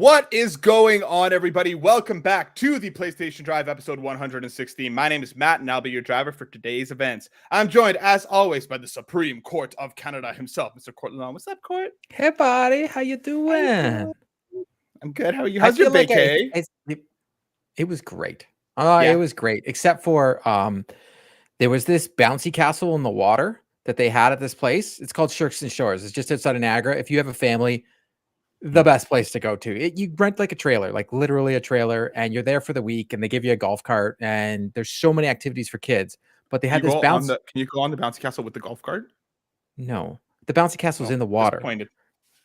What is going on, everybody? Welcome back to the PlayStation Drive episode 116. My name is Matt, and I'll be your driver for today's events. I'm joined, as always, by the Supreme Court of Canada himself, Mr. Court Lalonde. What's up, Court? Hey, buddy. How you doing? I'm good. How are you? How's your vacay? It was great. It was great, except for there was this bouncy castle in the water that they had at this place. It's called Shirks and Shores. It's just outside of Niagara. If you have a family, the best place to go to. You rent like a trailer, like literally a trailer, and you're there for the week, and they give you a golf cart, and there's so many activities for kids. But they had this bounce. Can you go on the bouncy castle with the golf cart? No, the bouncy castle's in the water.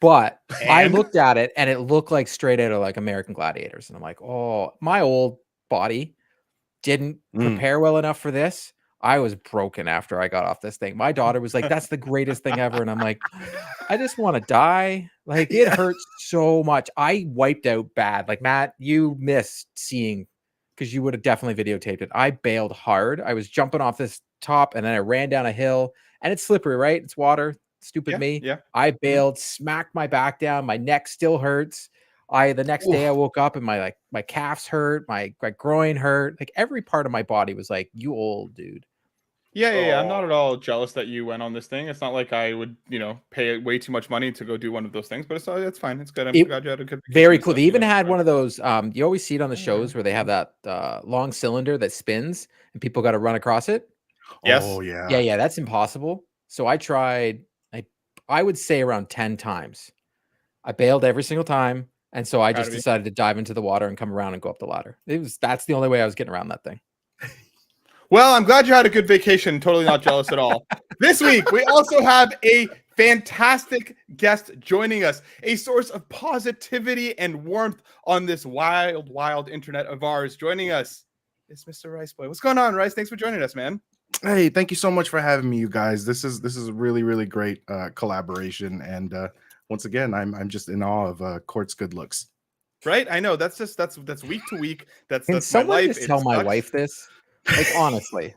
But I looked at it, and it looked like straight out of like American Gladiators, and I'm like, oh, my old body didn't prepare well enough for this. I was broken after I got off this thing. My daughter was like, that's the greatest thing ever. And I'm like, I just want to die. Like, it hurts so much. I wiped out bad. Like, Matt, you missed seeing, because you would have definitely videotaped it. I bailed hard. I was jumping off this top, and then I ran down a hill, and it's slippery, right? It's water. Stupid me. Yeah. I bailed, smacked my back down. My neck still hurts. The next day I woke up and my calves hurt, my groin hurt. Like, every part of my body was like, you old dude. Yeah. I'm not at all jealous that you went on this thing. It's not like I would, pay way too much money to go do one of those things, but it's fine. It's good. I'm glad you had a good. Very cool. They even had one of those. You always see it on the shows where they have that long cylinder that spins and people got to run across it. Yes. Oh yeah. Yeah. That's impossible. So I tried. I would say around 10 times. I bailed every single time. And so I just decided to dive into the water and come around and go up the ladder. That's the only way I was getting around that thing. Well, I'm glad you had a good vacation. Totally not jealous at all. This week, we also have a fantastic guest joining us, a source of positivity and warmth on this wild, wild internet of ours. Joining us is Mr. Rice Boy. What's going on, Rice? Thanks for joining us, man. Hey, thank you so much for having me, you guys. This is a really, really great collaboration, and once again, I'm just in awe of Court's good looks. Right? I know. That's week to week. That's my life. Just tell my wife this. Like, honestly.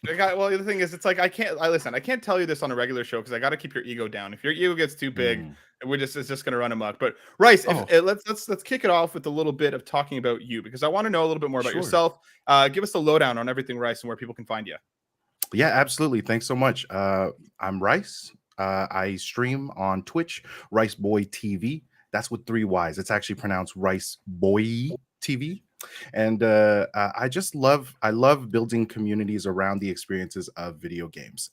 Well, the thing is, it's like I can't tell you this on a regular show because I got to keep your ego down. If your ego gets too big, it's just going to run amok. But Rice, let's kick it off with a little bit of talking about you, because I want to know a little bit more about yourself. Give us the lowdown on everything Rice and where people can find you. Yeah, absolutely. Thanks so much. I'm Rice. I stream on Twitch, Rice Boy TV. That's with 3 Y's. It's actually pronounced Rice Boy TV. And I love building communities around the experiences of video games.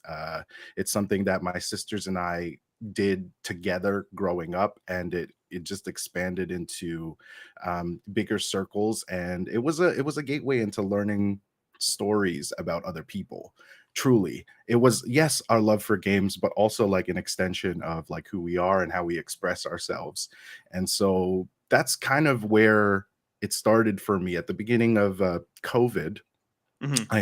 It's something that my sisters and I did together growing up, and it just expanded into bigger circles, and it was a gateway into learning stories about other people. Truly, it was, yes, our love for games, but also like an extension of like who we are and how we express ourselves. And so that's kind of where it started for me. At the beginning of COVID. I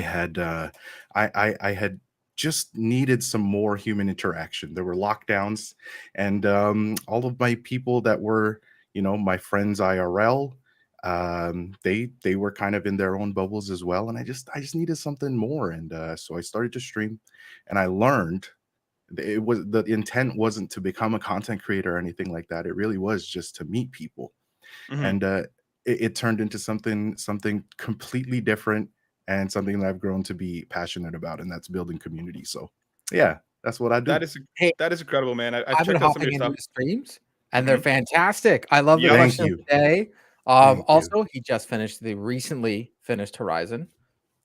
had just needed some more human interaction. There were lockdowns, and all of my people that were, my friends IRL, they were kind of in their own bubbles as well, and I just needed something more. And so I started to stream, and I learned the intent wasn't to become a content creator or anything like that. It really was just to meet people. And it turned into something completely different, and something that I've grown to be passionate about, and that's building community. So yeah, that's what I do. That is incredible, man. I've checked out some of your stuff. Streams, and they're fantastic. I love the question today. Also, he just recently finished Horizon.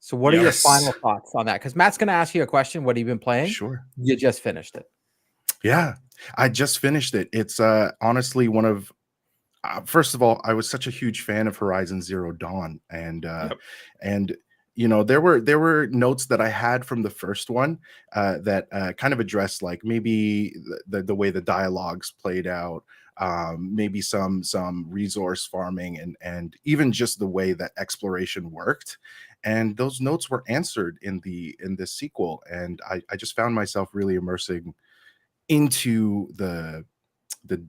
So what are your final thoughts on that? Because Matt's going to ask you a question. What have you been playing? Sure. You just finished it. Yeah, I just finished it. It's honestly one of first of all, I was such a huge fan of Horizon Zero Dawn, and there were notes that I had from the first one that kind of addressed like maybe the way the dialogues played out, maybe some resource farming, and even just the way that exploration worked. And those notes were answered in this sequel, and I just found myself really immersing into the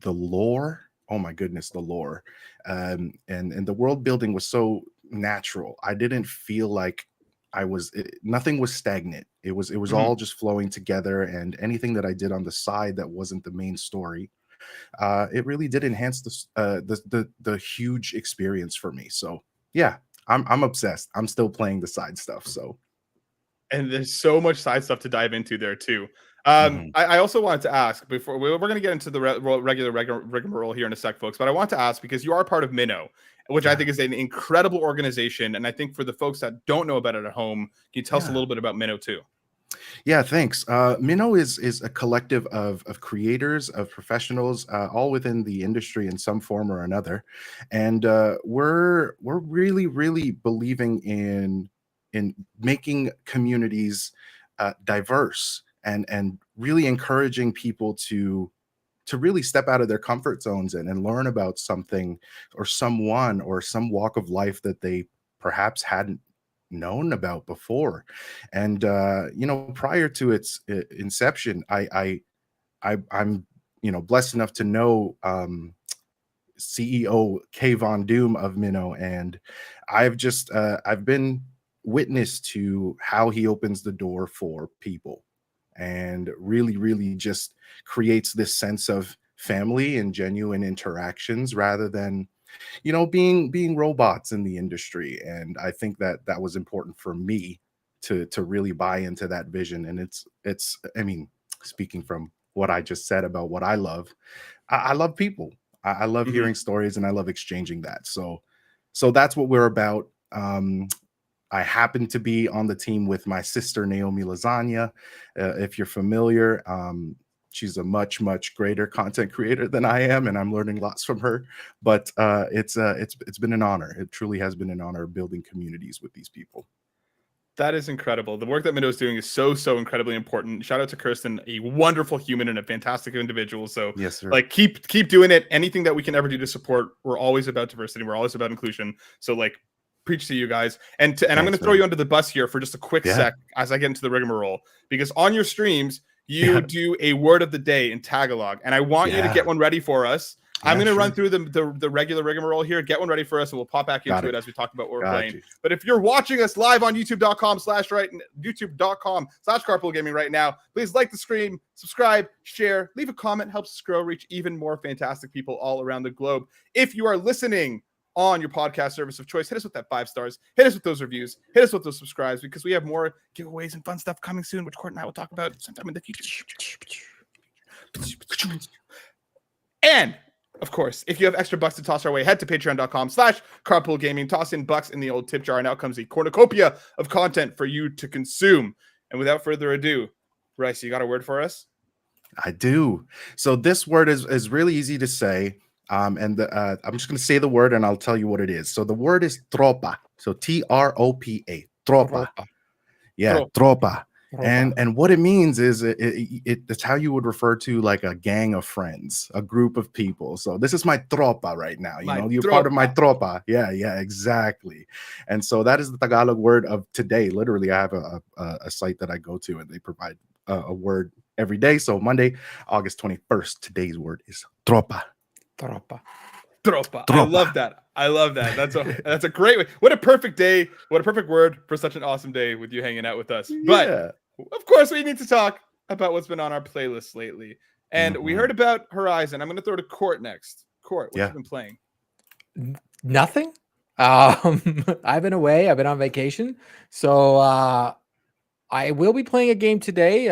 lore. Oh my goodness, the lore, and the world building was so natural. I didn't feel like nothing was stagnant. It was all just flowing together, and anything that I did on the side that wasn't the main story it really did enhance the huge experience for me. So yeah, I'm obsessed. I'm still playing the side stuff. So And there's so much side stuff to dive into there too. mhm. I also wanted to ask before we're going to get into the regular rigmarole here in a sec, folks. But I want to ask because you are part of Minnow, which I Yeah. think is an incredible organization. And I think for the folks that don't know about it at home, can you tell us a Yeah. little bit about Minnow too? Yeah, thanks. Minnow is a collective of creators, of professionals, all within the industry in some form or another, and we're really believing in making communities diverse and really encouraging people to really step out of their comfort zones and learn about something or someone or some walk of life that they perhaps hadn't known about before. And prior to its inception, I'm blessed enough to know CEO Kay Von Doom of Minnow, and I've been witness to how he opens the door for people and really just creates this sense of family and genuine interactions rather than being robots in the industry. And I think that was important for me to really buy into that vision. And it's I mean, speaking from what I just said about what I love, I love people. I love Mhm. hearing stories and I love exchanging that. So that's what we're about. I happen to be on the team with my sister Naomi Lasagna. If you're familiar, she's a much greater content creator than I am, and I'm learning lots from her. But it's been an honor. It truly has been an honor building communities with these people. That is incredible. The work that Minnow is doing is so incredibly important. Shout out to Kirsten, a wonderful human and a fantastic individual. So Yes, sir. like keep doing it. Anything that we can ever do to support, we're always about diversity. We're always about inclusion. So like preach to you guys. And I'm going to Thanks, throw man. you under the bus here for just a quick Yeah. sec as I get into the rigmarole, because on your streams, you Yeah. do a word of the day in Tagalog, and I want you to Yeah. get one ready for us. I'm Yeah, going to run sure. through the regular rigmarole here. Get one ready for us, and we'll pop back Got into it. it as we talk about what we're Got playing. you. But if you're watching us live on youtube.com/carpool gaming right now, please like the stream, subscribe, share, leave a comment. Helps us grow, reach even more fantastic people all around the globe. If you are listening on your podcast service of choice, hit us with that 5 stars, hit us with those reviews, hit us with those subscribes, because we have more giveaways and fun stuff coming soon, which Court and I will talk about sometime in the future. And of course, if you have extra bucks to toss our way, head to patreon.com/carpool gaming. Toss in bucks in the old tip jar, and out comes a cornucopia of content for you to consume. And without further ado, Bryce, you got a word for us? I do. So this word is really easy to say. I'm just going to say the word and I'll tell you what it is. So the word is tropa. So TROPA. Tropa. Yeah, tropa. And what it means is it's how you would refer to like a gang of friends, a group of people. So this is my tropa right now. You're part of my tropa. Yeah, exactly. And so that is the Tagalog word of today. Literally, I have a site that I go to and they provide a word every day. So Monday, August 21st, today's word is tropa. Tropa. I love that. That's a great way. What a perfect day. What a perfect word for such an awesome day with you hanging out with us. But of course, we need to talk about what's been on our playlist lately. And we heard about Horizon. I'm going to throw to Court next. Court, what have you been playing? Nothing. I've been away. I've been on vacation. So I will be playing a game today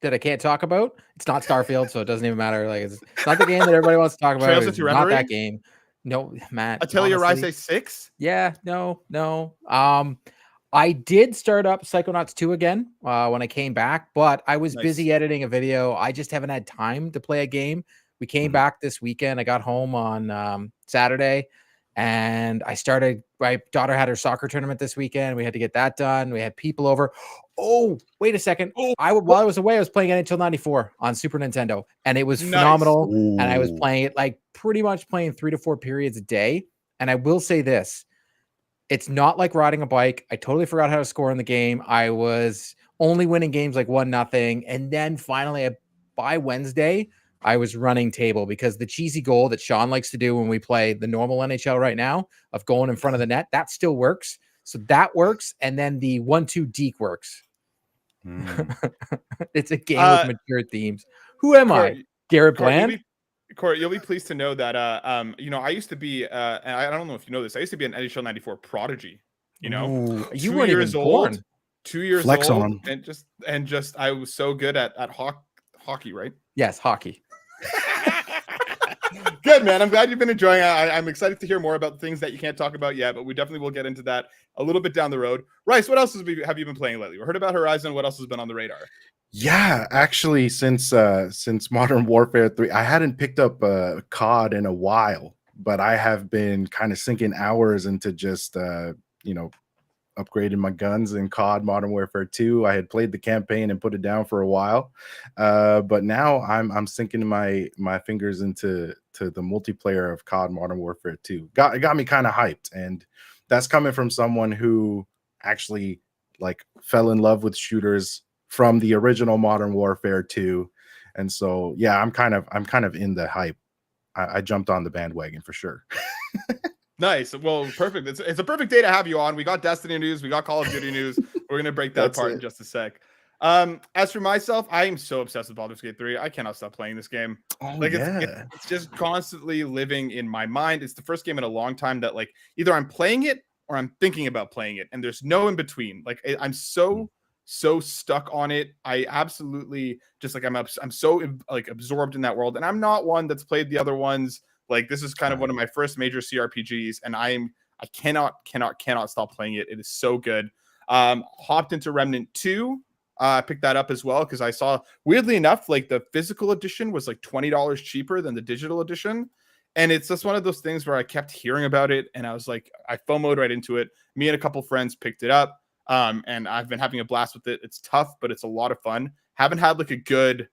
that I can't talk about. It's not Starfield, so it doesn't even matter. Like it's not the game that everybody wants to talk about. Trails It's into not Reverie? that game. No, Matt. Atelier honestly. Rise 6? Yeah, no. I did start up Psychonauts 2 again when I came back, but I was busy editing a video. I just haven't had time to play a game. We came back this weekend. I got home on Saturday, and my daughter had her soccer tournament this weekend. We had to get that done. We had people over. Oh, wait a second. While I was away, I was playing NHL 94 on Super Nintendo, and it was phenomenal. Ooh. And I was playing it like pretty much playing 3 to 4 periods a day. And I will say this. It's not like riding a bike. I totally forgot how to score in the game. I was only winning games like 1-0. And then finally, by Wednesday, I was running table because the cheesy goal that Sean likes to do when we play the normal NHL right now of going in front of the net, that still works. So that works. And then the 1-2 deke works. It's a game with mature themes. Who am I? Garrett Court, Bland. You'll be pleased to know that I used to be and I don't know if you know this, I used to be an NHL 94 prodigy. Ooh, you 2 weren't even years born. old, 2 years Flex old, on. and just I was so good at hockey, right? Yes, hockey. Good, man. I'm glad you've been enjoying it. I'm excited to hear more about things that you can't talk about yet, but we definitely will get into that a little bit down the road. Rice, what else have you been playing lately? We heard about Horizon. What else has been on the radar? Yeah, actually, since Modern Warfare 3, I hadn't picked up COD in a while, but I have been kind of sinking hours into just upgrading my guns in COD Modern Warfare 2. I had played the campaign and put it down for a while, but now I'm sinking my fingers into the multiplayer of COD Modern Warfare 2. It got me kind of hyped, and that's coming from someone who actually like fell in love with shooters from the original Modern Warfare 2. And so yeah, I'm kind of in the hype. I jumped on the bandwagon for sure. Nice. Well, perfect. It's a perfect day to have you on. We got Destiny news. We got Call of Duty news. We're gonna break that That's apart it. in just a sec. As for myself, I am so obsessed with Baldur's Gate 3. I cannot stop playing this game. Oh Like yeah. it's just constantly living in my mind. It's the first game in a long time that like either I'm playing it or I'm thinking about playing it, and there's no in between. Like I'm so stuck on it. I absolutely just like I'm so like absorbed in that world, and I'm not one that's played the other ones. Like this is kind of one of my first major CRPGs, and I cannot stop playing it. It is so good. Hopped into Remnant 2. Picked that up as well because I saw, weirdly enough, like the physical edition was like $20 cheaper than the digital edition. And it's just one of those things where I kept hearing about it, and I was like, I FOMO'd right into it. Me and a couple friends picked it up, and I've been having a blast with it. It's tough, but it's a lot of fun. Haven't had like a good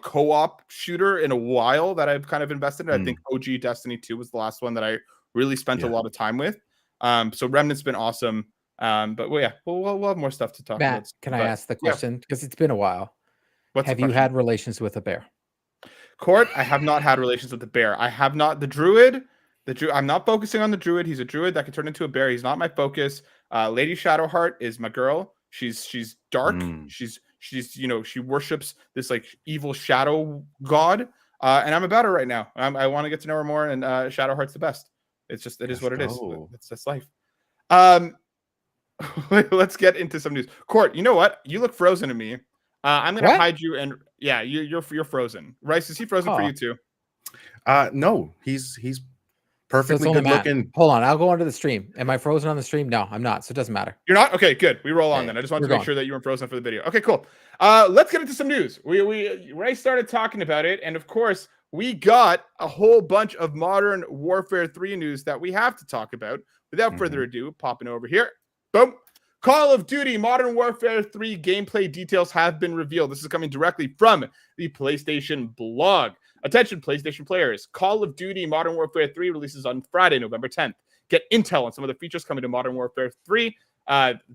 co-op shooter in a while that I've kind of invested in. I think OG Destiny 2 was the last one that I really spent a lot of time with. So Remnant's been awesome. But well, yeah, we'll have more stuff to talk about. Can I ask the question? Because it's been a while. Have you had relations with a bear? Court, I have not had relations with the bear. I have not. The druid, I'm not focusing on the druid. He's a druid that can turn into a bear. He's not my focus. Lady Shadowheart is my girl. She's dark. She's she worships this like evil shadow god. And I'm about her right now. I want to get to know her more. And Shadowheart's the best. It is what it is. That's life. Let's get into some news. Court, you know what? You look frozen to me. I'm gonna hide you, and yeah, you're frozen. Rice, is he frozen for you too? No, he's perfectly good looking. Hold on, I'll go onto the stream. Am I frozen on the stream? No, I'm not. So it doesn't matter. You're not? Okay, good. We roll on then. I just wanted to make sure that you weren't frozen for the video. Okay, cool. Let's get into some news. Rice started talking about it, and of course, we got a whole bunch of Modern Warfare 3 news that we have to talk about. Without further ado, popping over here. Boom. Call of Duty Modern Warfare 3 gameplay details have been revealed. This is coming directly from the PlayStation blog. Attention, PlayStation players. Call of Duty Modern Warfare 3 releases on Friday, November 10th. Get intel on some of the features coming to Modern Warfare 3.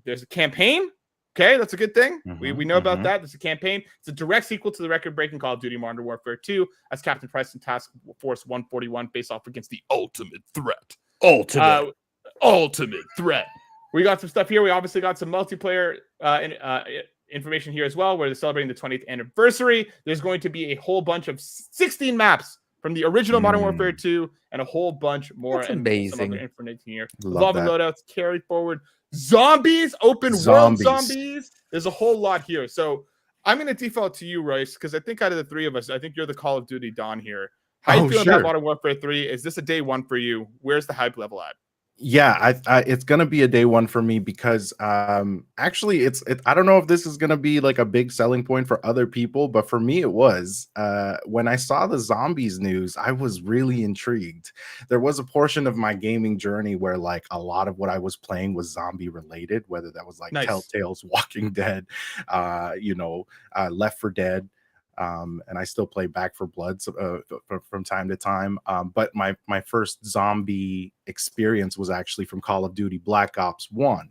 There's a campaign. Okay, that's a good thing. We know about that. There's a campaign. It's a direct sequel to the record-breaking Call of Duty Modern Warfare 2 as Captain Price and Task Force 141 face off against the ultimate threat. Ultimate threat. We got some stuff here. We obviously got some multiplayer information here as well, where they're celebrating the 20th anniversary. There's going to be a whole bunch of 16 maps from the original Modern Warfare 2 and a whole bunch more. That's amazing. Some other information here. Evolving loadouts, carried forward. Zombies, open world zombies. There's a whole lot here. So I'm going to default to you, Royce, because I think out of the three of us, I think you're the Call of Duty Don here. How you feeling about Modern Warfare 3? Is this a day one for you? Where's the hype level at? Yeah, it's gonna be a day one for me because actually I don't know if this is gonna be like a big selling point for other people, but for me it was. When I saw the zombies news, I was really intrigued. There was a portion of my gaming journey where like a lot of what I was playing was zombie related, whether that was like Telltale's Walking Dead, Left 4 Dead. And I still play Back 4 Blood from time to time. But my first zombie experience was actually from Call of Duty Black Ops 1.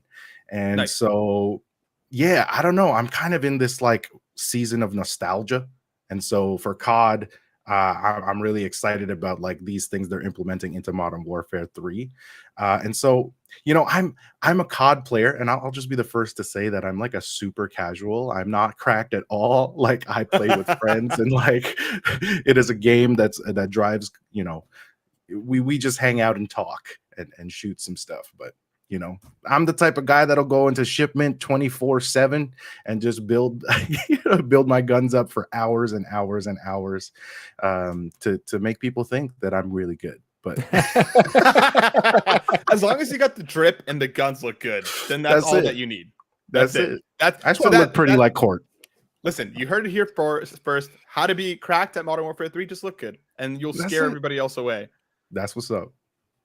And so, yeah, I don't know. I'm kind of in this like season of nostalgia. And so for COD, I'm really excited about like these things they're implementing into Modern Warfare 3. And so, you know, I'm a COD player, and I'll just be the first to say that I'm like a super casual. I'm not cracked at all. Like I play with friends, and like it is a game that drives, you know, we just hang out and talk and shoot some stuff. But you know, I'm the type of guy that'll go into shipment 24/7 and just build build my guns up for hours and hours and hours to make people think that I'm really good. But as long as you got the drip and the guns look good, then that's all that you need. That's it. That's I just want to look pretty like Court. Listen, you heard it here first. How to be cracked at Modern Warfare 3, just look good, and you'll scare everybody else away. That's what's up.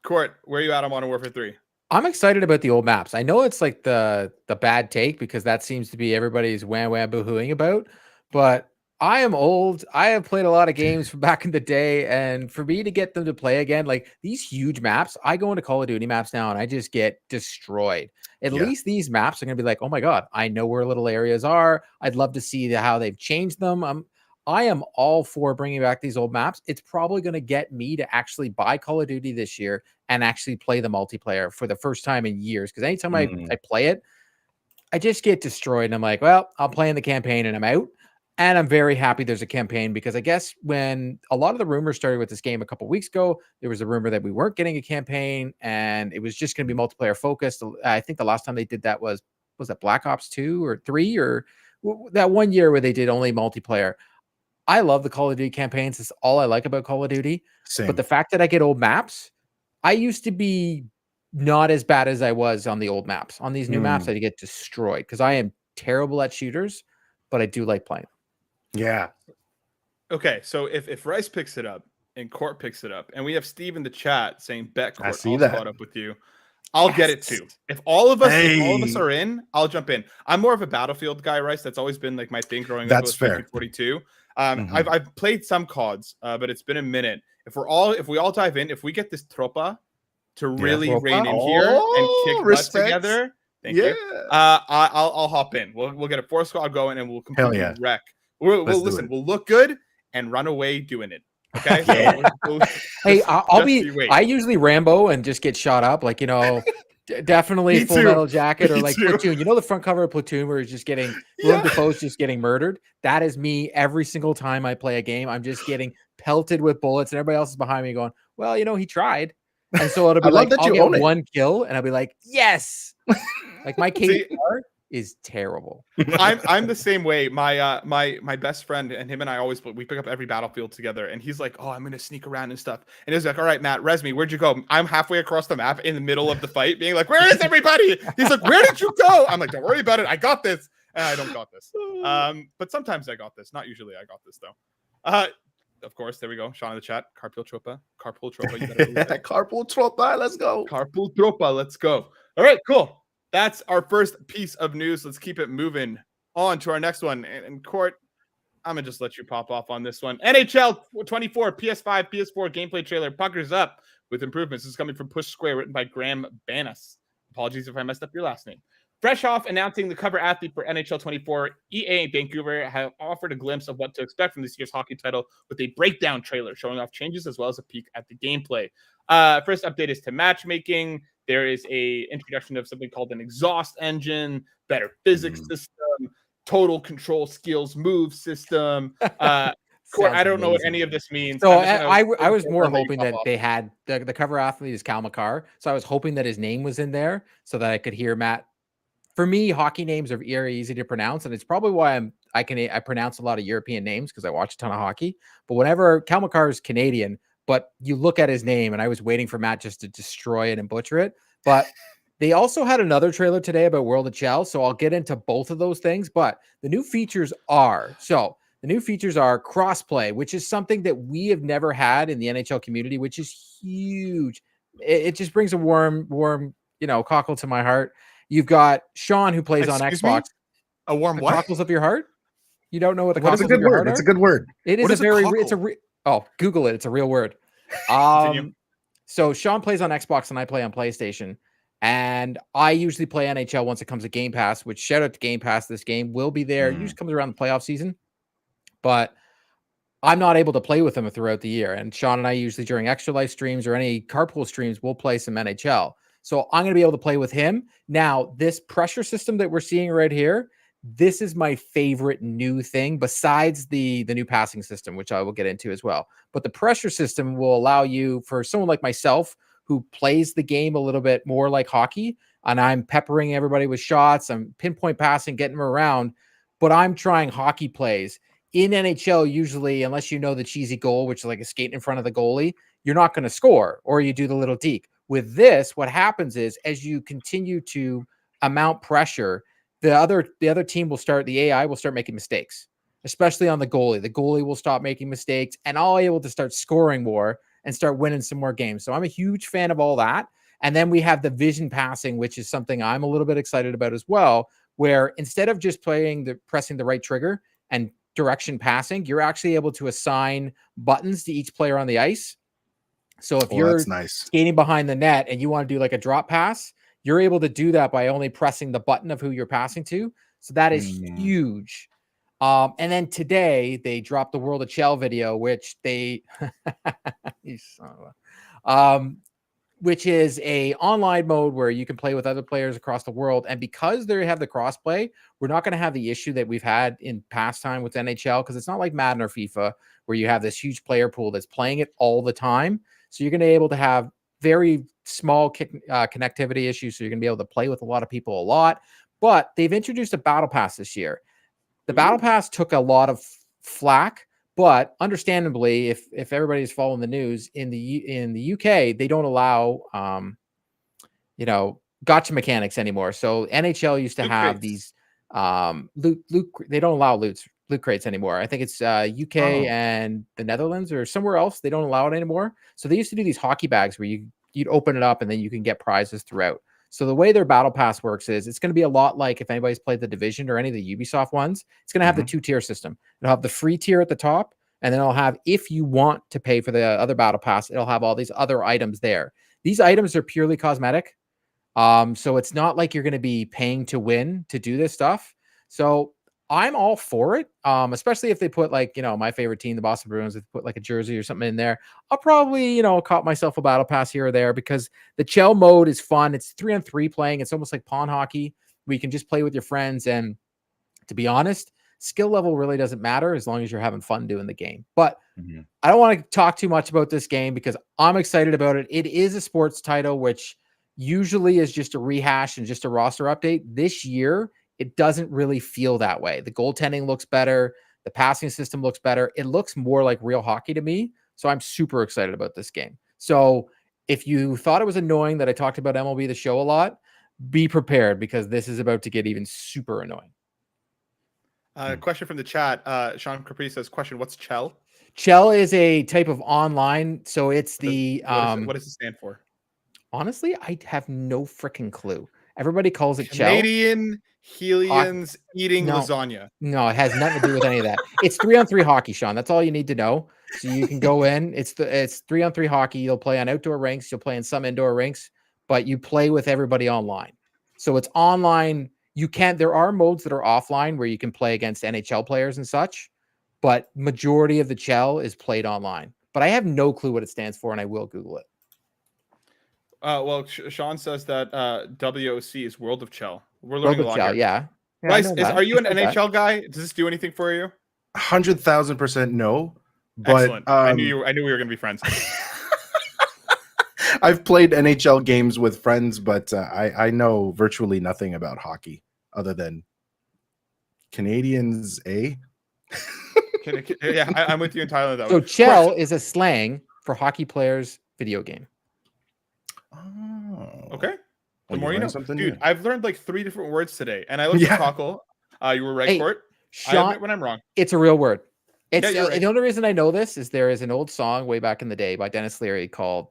Court, where are you at on Modern Warfare 3? I'm excited about the old maps. I know it's like the bad take because that seems to be everybody's wham boo-hooing about, but I am old. I have played a lot of games from back in the day, and for me to get them to play again, like these huge maps, I go into Call of Duty maps now and I just get destroyed. At least these maps are going to be like, oh my God, I know where little areas are. I'd love to see how they've changed them. I am all for bringing back these old maps. It's probably going to get me to actually buy Call of Duty this year and actually play the multiplayer for the first time in years. Because anytime I play it, I just get destroyed. And I'm like, well, I'll play in the campaign and I'm out. And I'm very happy there's a campaign because I guess when a lot of the rumors started with this game a couple weeks ago, there was a rumor that we weren't getting a campaign and it was just going to be multiplayer focused. I think the last time they did that was that Black Ops 2 or 3 or that one year where they did only multiplayer. I love the Call of Duty campaigns. It's all I like about Call of Duty. Same. But the fact that I get old maps, I used to be not as bad as I was on the old maps. On these new maps, I get destroyed because I am terrible at shooters, but I do like playing. Yeah. Okay, so if Rice picks it up and Court picks it up, and we have Steve in the chat saying bet Court, I see I'll that. caught up with you. I'll get it too. If all of us are in, I'll jump in. I'm more of a Battlefield guy, Rice. That's always been like my thing growing up. That's fair. 42. I've played some CODs, but it's been a minute. If we all dive in, if we get this tropa to really rein in here and kick butt together, thank you. I'll hop in. We'll get a 4-squad going and we'll completely wreck. We'll listen. We'll look good and run away doing it. Okay. Hey, I usually Rambo and just get shot up, like, you know, definitely Full Metal Jacket or like Platoon. You know, the front cover of Platoon where he's just getting Willem Dafoe's just getting murdered. That is me every single time I play a game. I'm just getting pelted with bullets, and everybody else is behind me going, "Well, you know, he tried." And so it'll be like I'll get one kill, and I'll be like, "Yes!" Like my KDR is terrible. I'm the same way. My best friend and him and I we pick up every Battlefield together, and he's like, "Oh, I'm gonna sneak around and stuff." And he's like, "All right, Matt, res me. Where'd you go?" I'm halfway across the map in the middle of the fight, being like, "Where is everybody?" He's like, "Where did you go?" I'm like, "Don't worry about it. I got this." And I don't got this. But sometimes I got this. Not usually. I got this though. Of course, there we go. Sean in the chat. Carpool Tropa. You better Carpool Tropa. Let's go. Carpool Tropa. Let's go. All right, cool. That's our first piece of news. Let's keep it moving on to our next one. And Court, I'm going to just let you pop off on this one. NHL 24, PS5, PS4 gameplay trailer puckers up with improvements. This is coming from Push Square, written by Graham Banas. Apologies if I messed up your last name. Fresh off announcing the cover athlete for NHL 24, EA Vancouver have offered a glimpse of what to expect from this year's hockey title with a breakdown trailer showing off changes as well as a peek at the gameplay. First update is to matchmaking. There is a introduction of something called an exhaust engine, better physics system, total control skills move system. Court, I don't know what any of this means. So I was more hoping that they had the cover athlete is Cal McCarr. So I was hoping that his name was in there so that I could hear Matt. For me, hockey names are very easy to pronounce, and it's probably why I pronounce a lot of European names because I watch a ton of hockey. But whenever Cal McCarr is Canadian, but you look at his name, and I was waiting for Matt just to destroy it and butcher it. But they also had another trailer today about World of Chell, so I'll get into both of those things. But the new features are crossplay, which is something that we have never had in the NHL community, which is huge. It just brings a warm, cockle to my heart. You've got Sean who plays on Xbox. A warm what? Cockles of your heart? You don't know what the cockles of your heart are? It's a good word. It is Google it. It's a real word. So Sean plays on Xbox and I play on PlayStation. And I usually play NHL once it comes to Game Pass, which shout out to Game Pass. This game will be there. It usually comes around the playoff season. But I'm not able to play with them throughout the year. And Sean and I usually during Extra Life streams or any Carpool streams, we'll play some NHL. So I'm going to be able to play with him. Now, this pressure system that we're seeing right here, this is my favorite new thing besides the new passing system, which I will get into as well. But the pressure system will allow you, for someone like myself who plays the game a little bit more like hockey, and I'm peppering everybody with shots, I'm pinpoint passing, getting them around, but I'm trying hockey plays. In NHL, usually, unless you know the cheesy goal, which is like a skate in front of the goalie, you're not going to score, or you do the little deke. With this, what happens is as you continue to amount pressure, the other team will start, the AI will start making mistakes, especially on the goalie. The goalie will stop making mistakes, and I'll be able to start scoring more and start winning some more games. So I'm a huge fan of all that. And then we have the vision passing, which is something I'm a little bit excited about as well, where instead of just pressing the right trigger and direction passing, you're actually able to assign buttons to each player on the ice. So if you're that's nice. skating behind the net and you want to do like a drop pass, you're able to do that by only pressing the button of who you're passing to. So that is huge. And then today they dropped the World of Chell video, which they which is a online mode where you can play with other players across the world. And because they have the crossplay, we're not going to have the issue that we've had in past time with NHL, because it's not like Madden or FIFA where you have this huge player pool that's playing it all the time. So you're going to be able to have very small connectivity issues. So you're going to be able to play with a lot of people a lot. But they've introduced a battle pass this year. The battle pass took a lot of flack. But understandably, if everybody's following the news in the UK, they don't allow gotcha mechanics anymore. So NHL used to have these loot. They don't allow loot crates anymore. I think it's UK and the Netherlands or somewhere else. They don't allow it anymore. So they used to do these hockey bags where you'd open it up and then you can get prizes throughout. So the way their battle pass works is it's going to be a lot like if anybody's played the Division or any of the Ubisoft ones, it's going to have the 2-tier system. It'll have the free tier at the top, and then it'll have, if you want to pay for the other battle pass, it'll have all these other items there. These items are purely cosmetic. So it's not like you're going to be paying to win to do this stuff. So I'm all for it. Especially if they put like, my favorite team, the Boston Bruins, if they put like a jersey or something in there, I'll probably, caught myself a battle pass here or there, because the Chell mode is fun. It's 3-on-3 playing. It's almost like pond hockey where you can just play with your friends. And to be honest, skill level really doesn't matter as long as you're having fun doing the game. But I don't want to talk too much about this game because I'm excited about it. It is a sports title, which usually is just a rehash and just a roster update. This year, it doesn't really feel that way. The goaltending looks better. The passing system looks better. It looks more like real hockey to me. So I'm super excited about this game. So if you thought it was annoying that I talked about MLB The Show a lot, be prepared, because this is about to get even super annoying. Question from the chat. Sean Capri says, question, what's Chell? Chell is a type of online. So it's what does it stand for? Honestly, I have no freaking clue. Everybody calls it Canadian Helians eating lasagna. No, it has nothing to do with any of that. It's 3-on-3 hockey, Sean. That's all you need to know. So you can go in. It's 3-on-3 hockey. You'll play on outdoor rinks. You'll play in some indoor rinks, but you play with everybody online. So it's online. There are modes that are offline where you can play against NHL players and such, but majority of the Chell is played online. But I have no clue what it stands for, and I will Google it. Well, Sean says that WOC is World of Chell. We're learning a lot here. Yeah. Bryce, are you an NHL guy? Does this do anything for you? 100,000% no. But excellent. I knew we were going to be friends. I've played NHL games with friends, but I know virtually nothing about hockey other than Canadians, eh? Yeah, I'm with you entirely. Though. So Chell is a slang for hockey players' video game. Oh, okay. The more you know, dude. New. I've learned like 3 different words today, and I looked at Cockle. You were right for it. Sean, I admit when I'm wrong. It's a real word. It's right. The only reason I know this is there is an old song way back in the day by Dennis Leary called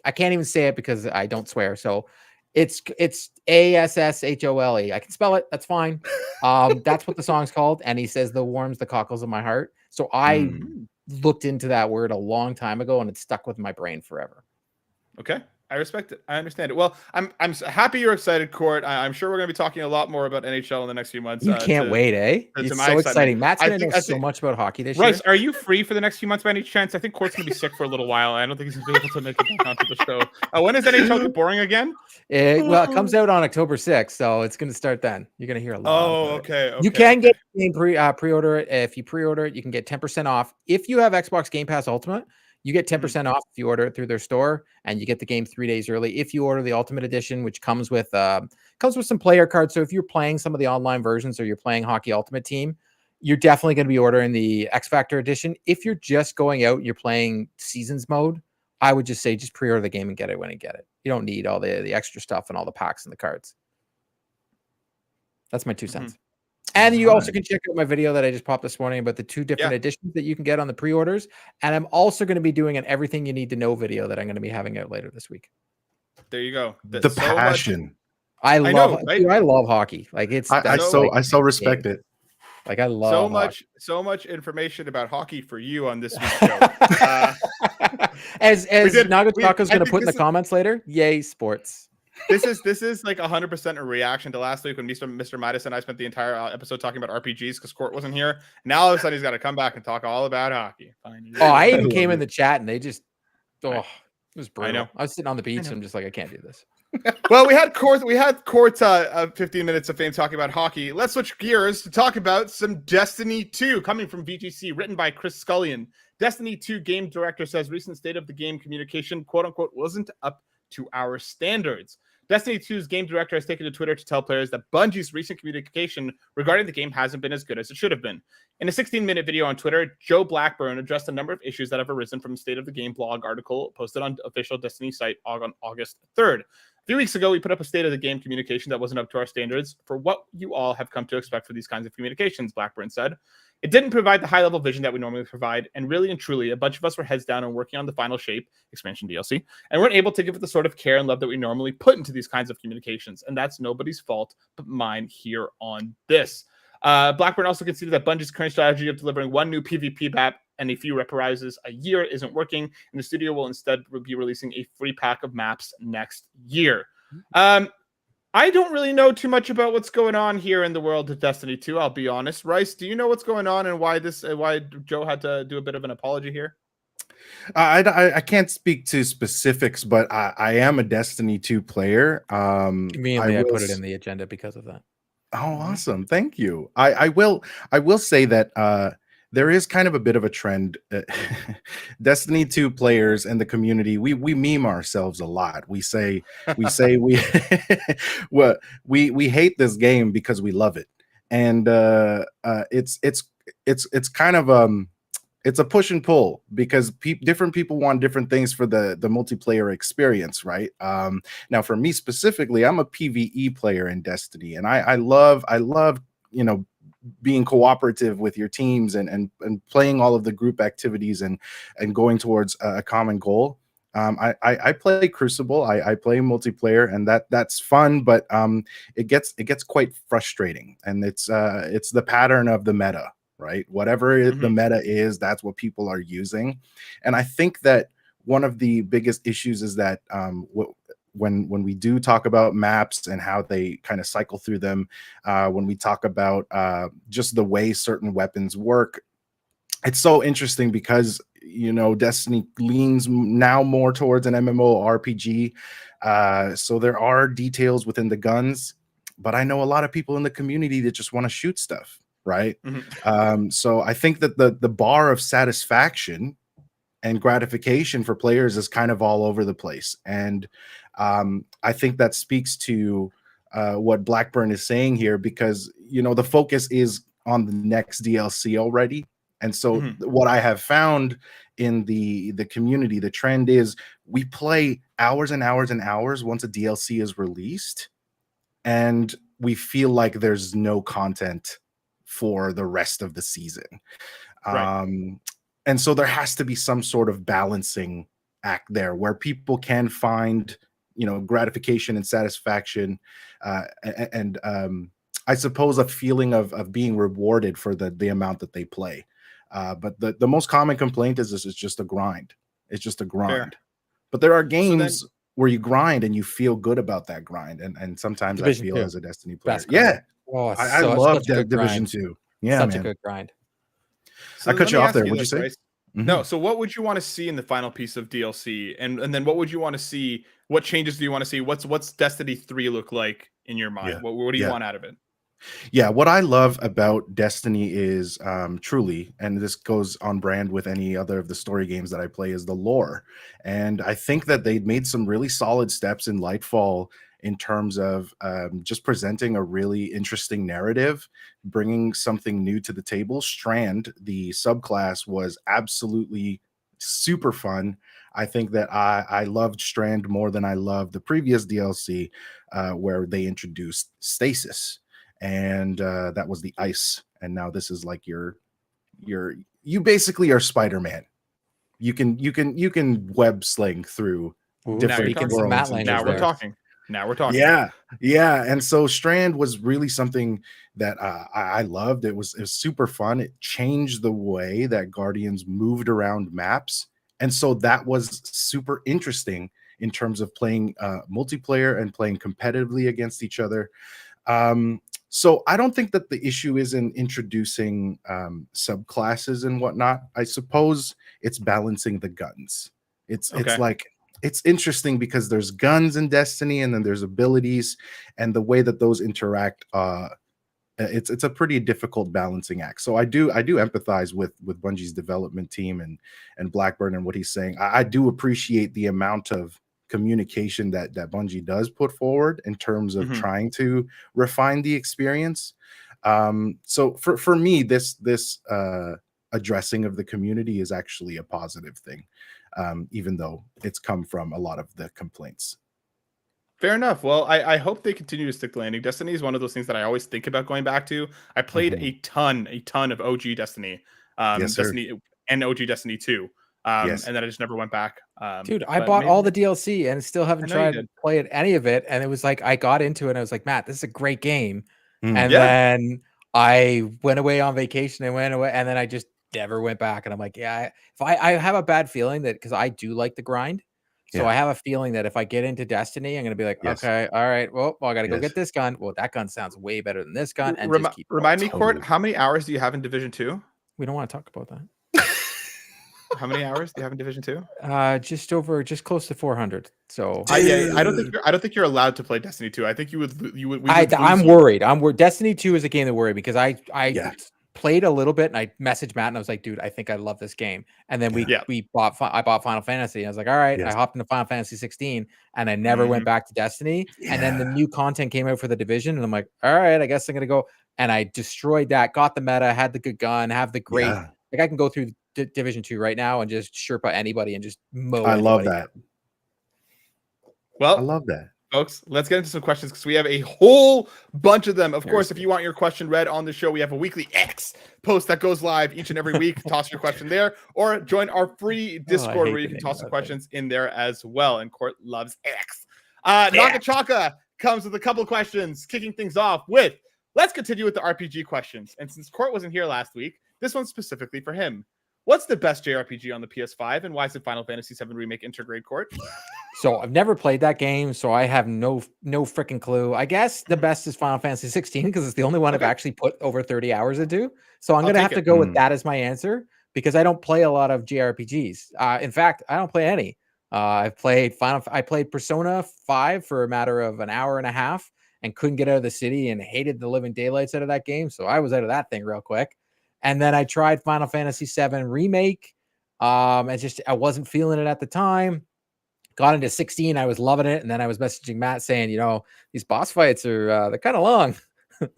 I can't even say it because I don't swear. So it's ASSHOLE. I can spell it. That's fine. That's what the song's called. And he says the warms the cockles of my heart. So I looked into that word a long time ago, and it stuck with my brain forever. Okay. I respect it. I understand it. Well, I'm happy you're excited, Court. I'm sure we're going to be talking a lot more about NHL in the next few months. You can't wait, eh? To It's my so excitement. exciting. Matt's going to know so much about hockey this year. Rice, are you free for the next few months by any chance? I think Court's going to be sick for a little while. I don't think he's going to be able to make it back onto the show. When does NHL get boring again? Well, it comes out on October 6th, so it's going to start then. You're going to hear a lot. Oh, okay. You can get game pre-order it. If you pre-order it, you can get 10% off. If you have Xbox Game Pass Ultimate, you get 10% off if you order it through their store, and you get the game 3 days early. If you order the Ultimate Edition, which comes with some player cards, so if you're playing some of the online versions or you're playing Hockey Ultimate Team, you're definitely going to be ordering the X Factor Edition. If you're just going out and you're playing Seasons mode, I would just say just pre-order the game and get it when you get it. You don't need all the extra stuff and all the packs and the cards. That's my 2 cents. And you also can check out my video that I just popped this morning about the 2 different editions that you can get on the pre-orders. And I'm also going to be doing an everything you need to know video that I'm going to be having out later this week. There you go. The passion. I love hockey. Like I so respect it. Like I love so much information about hockey for you on this week's show. As Nagatako's going to put in the comments later, yay sports. This is like 100% a reaction to last week when Mr. Midas and I spent the entire episode talking about RPGs because Court wasn't here. Now all of a sudden he's got to come back and talk all about hocky. Fine. I even came in the chat and they just it was brutal. I know. I was sitting on the beach and I'm just like, I can't do this. Well, we had Court's 15 minutes of fame talking about hockey. Let's switch gears to talk about some Destiny 2 coming from VGC, written by Chris Scullion. Destiny 2 game director says recent state of the game communication, quote unquote, wasn't up to our standards. Destiny 2's game director has taken to Twitter to tell players that Bungie's recent communication regarding the game hasn't been as good as it should have been. In a 16-minute video on Twitter, Joe Blackburn addressed a number of issues that have arisen from the State of the Game blog article posted on official Destiny site on August 3rd. A few weeks ago, we put up a State of the Game communication that wasn't up to our standards for what you all have come to expect for these kinds of communications, Blackburn said. It didn't provide the high-level vision that we normally provide, and really and truly, a bunch of us were heads down and working on the final shape, expansion DLC, and weren't able to give it the sort of care and love that we normally put into these kinds of communications, and that's nobody's fault but mine here on this. Blackburn also conceded that Bungie's current strategy of delivering one new PvP map and a few reprisals a year isn't working, and the studio will instead be releasing a free pack of maps next year. I don't really know too much about what's going on here in the world of Destiny 2, I'll be honest. Rice, do you know what's going on and why Joe had to do a bit of an apology here? I can't speak to specifics, but I am a Destiny 2 player. Immediately I put it in the agenda because of that. Oh, awesome. Thank you. I will say that there is kind of a bit of a trend. Destiny 2 players and the community, we meme ourselves a lot. We say we we hate this game because we love it. And it's kind of it's a push and pull because different people want different things for the multiplayer experience, right? Now for me specifically, I'm a PvE player in Destiny, and I love being cooperative with your teams and playing all of the group activities and going towards a common goal. I play Crucible, I play multiplayer, and that's fun, but it gets quite frustrating, and it's the pattern of the meta, right? Whatever the meta is, that's what people are using. And I think that one of the biggest issues is that when we do talk about maps and how they kind of cycle through them, when we talk about just the way certain weapons work, it's so interesting because, Destiny leans now more towards an MMORPG. So there are details within the guns, but I know a lot of people in the community that just want to shoot stuff, right? So I think that the bar of satisfaction and gratification for players is kind of all over the place. And I think that speaks to what Blackburn is saying here, because, the focus is on the next DLC already. And so what I have found in the community, the trend is we play hours and hours and hours once a DLC is released, and we feel like there's no content for the rest of the season. Right. And so there has to be some sort of balancing act there where people can find, gratification and satisfaction, and I suppose a feeling of being rewarded for the amount that they play. But the most common complaint is this is just a grind. It's just a grind. Fair. But there are games where you grind and you feel good about that grind. And sometimes Division I feel 2. as a Destiny player, Best grind. I So love such a good Division grind. 2. Yeah, Such man. a good grind. So I cut let you me off ask there. you What'd you this, say? Bryce. Mhm. No, so what would you want to see in the final piece of DLC? And then what would you want to see? What changes do you want to see? What's Destiny 3 look like in your mind? Yeah. What do you Yeah. want out of it? Yeah, what I love about Destiny is truly, and this goes on brand with any other of the story games that I play, is the lore. And I think that they made some really solid steps in Lightfall in terms of just presenting a really interesting narrative, bringing something new to the table. Strand, the subclass, was absolutely super fun. I think that I loved Strand more than I loved the previous DLC, where they introduced Stasis, and that was the ice. And now this is like you basically are Spider-Man. You can web sling through Ooh, different speaking some Matt worlds and language Now we're there. talking. Now we're talking. yeah. And so Strand was really something that I loved. It was super fun. It changed the way that Guardians moved around maps, and so that was super interesting in terms of playing multiplayer and playing competitively against each other. So I don't think that the issue is in introducing subclasses and whatnot. I suppose it's balancing the guns. It's Okay. like it's interesting because there's guns in Destiny, and then there's abilities, and the way that those interact. It's a pretty difficult balancing act. So I do empathize with Bungie's development team and Blackburn and what he's saying. I do appreciate the amount of communication that Bungie does put forward in terms of trying to refine the experience. So for me, this addressing of the community is actually a positive thing, even though it's come from a lot of the complaints. Fair enough. Well, I hope they continue to stick the landing. Destiny is one of those things that I always think about going back to. I played a ton of OG Destiny, Yes, sir. Destiny and OG Destiny 2. Yes. And then I just never went back. Dude, I but bought all maybe- the DLC and still haven't I know you tried to did. play it, any of it. And it was like I got into it and I was like, Matt, this is a great game. And Yeah. then I went away on vacation and went away, and then I just never went back. And I'm like, yeah, if I have a bad feeling that, because I do like the grind. So Yeah. I have a feeling that if I get into Destiny, I'm gonna be like, Yes. okay, all right, well, I gotta go Yes. get this gun. Well, that gun sounds way better than this gun, and just keep going. Remind me, Court, Totally. how many hours do you have in Division 2? We don't want to talk about that. How many hours do you have in Division 2? Just close to 400. So Yeah, I don't think you're allowed to play Destiny 2. I think you would we would lose I'm you. worried. I'm worried. Destiny 2 is a game that worry because I Yeah. played a little bit and I messaged Matt and I was like, dude, I think I love this game. And then I bought Final Fantasy. And I was like, all right, Yes. I hopped into Final Fantasy 16 and I never went back to Destiny. And then the new content came out for the Division and I'm like, all right, I guess I'm gonna go. And I destroyed that, got the meta, had the good gun, have the great like I can go through Division 2 right now and just Sherpa anybody and just mow I love anybody that. down. Well, I love that. folks, let's get into some questions because we have a whole bunch of them. Of course, if Seriously. you want your question read on the show, we have a weekly X post that goes live each and every week. Toss your question there, or join our free Discord hate where you the can name of toss some that questions in there as well. And Court loves X. Nakachaka comes with a couple of questions, kicking things off with, let's continue with the RPG questions. And since Court wasn't here last week, this one's specifically for him. What's the best JRPG on the PS5, and why is it Final Fantasy VII Remake Intergrade, Court? So I've never played that game, so I have no freaking clue. I guess the best is Final Fantasy 16 because it's the only one I've actually put over 30 hours into. So I'm gonna have to go with that as my answer because I don't play a lot of JRPGs. In fact, I don't play any. I played Persona 5 for a matter of an hour and a half and couldn't get out of the city and hated the living daylights out of that game. So I was out of that thing real quick. And then I tried Final Fantasy VII Remake. I wasn't feeling it at the time. Got into 16, I was loving it, and then I was messaging Matt saying, these boss fights are they're kind of long.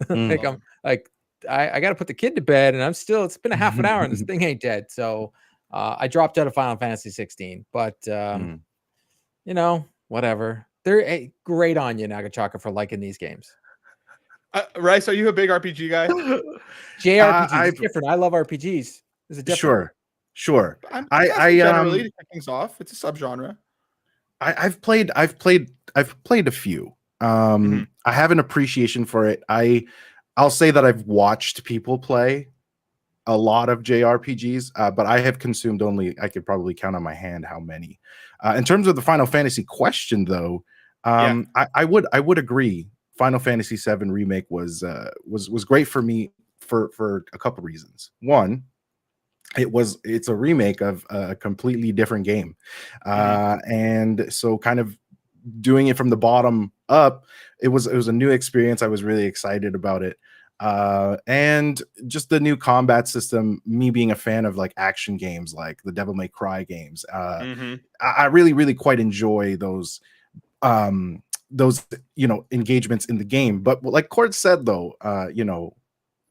Like I'm like, I got to put the kid to bed, and it's been a half an hour, and this thing ain't dead. So I dropped out of Final Fantasy 16, but whatever. They're great on you, Nagachaka, for liking these games. Rice, are you a big RPG guy? JRPGs is different. I love RPGs. Is it different? Sure. I generally to kick things off. It's a subgenre. I've played a few. I have an appreciation for it. I'll say that I've watched people play a lot of JRPGs, but I have consumed only, I could probably count on my hand how many. In terms of the Final Fantasy question, though, I would agree. Final Fantasy VII Remake was great for me for a couple reasons. One, it's a remake of a completely different game, and so kind of doing it from the bottom up, it was a new experience. I was really excited about it. And just the new combat system, me being a fan of like action games like the Devil May Cry games, I really quite enjoy those engagements in the game. But like Court said, though,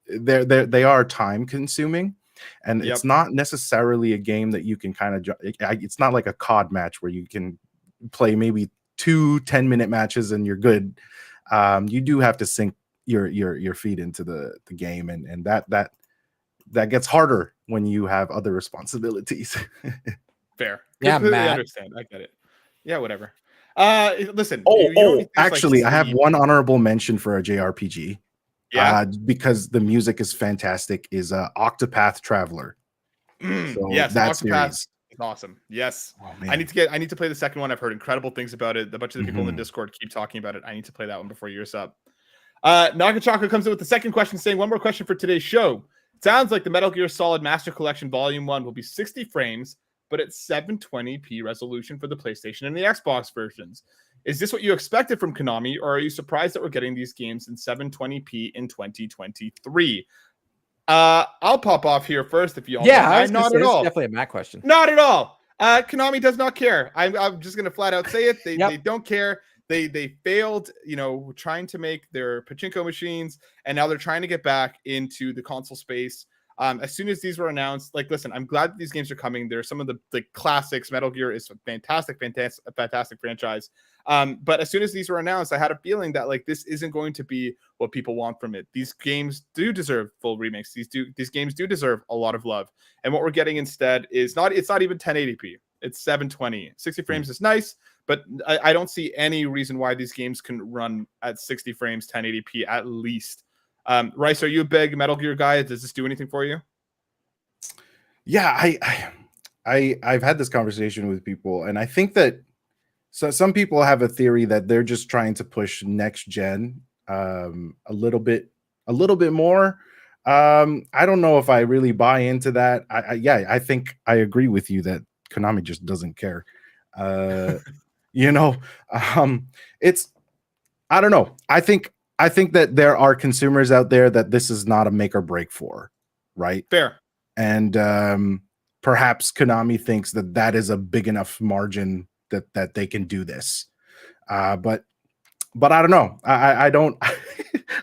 they are time consuming, and it's not necessarily a game that you can kind of it's not like a COD match where you can play maybe 2 10-minute matches and you're good. You do have to sink your feet into the game, and that gets harder when you have other responsibilities. Fair. Yeah, Completely Matt. understand. I get it. Yeah, whatever. Listen. Actually, I have one honorable mention for a JRPG. Yeah. Because the music is fantastic. Is Octopath Traveler. So yes, that Octopath series. is awesome. Yes. Oh, I need to play the second one. I've heard incredible things about it. A bunch of the people in the Mhm. Discord keep talking about it. I need to play that one before yours up. Nakachaka comes in with the second question, saying, one more question for today's show. It sounds like the Metal Gear Solid Master Collection Volume 1 will be 60 frames, but at 720p resolution for the PlayStation and the Xbox versions. Is this what you expected from Konami, or are you surprised that we're getting these games in 720p in 2023? I'll pop off here first if you all don't mind. Not at all. Definitely a Matt question. Not at all. Konami does not care. I'm just gonna flat out say it. They don't care. They failed, trying to make their pachinko machines, and now they're trying to get back into the console space. As soon as these were announced, listen, I'm glad that these games are coming. They're some of the classics. Metal Gear is a fantastic franchise. But as soon as these were announced, I had a feeling that this isn't going to be what people want from it. These games do deserve full remakes. These games do deserve a lot of love. And what we're getting instead is it's not even 1080p. It's 720. 60 frames is nice, but I don't see any reason why these games can run at 60 frames, 1080p at least. Rice, are you a big Metal Gear guy? Does this do anything for you? Yeah, I've had this conversation with people, and I think that some people have a theory that they're just trying to push next gen a little bit more. I don't know if I really buy into that. I think I agree with you that Konami just doesn't care. It's I don't know. I think that there are consumers out there that this is not a make or break for, right? Fair. And perhaps Konami thinks that is a big enough margin that they can do this. But I don't know. I don't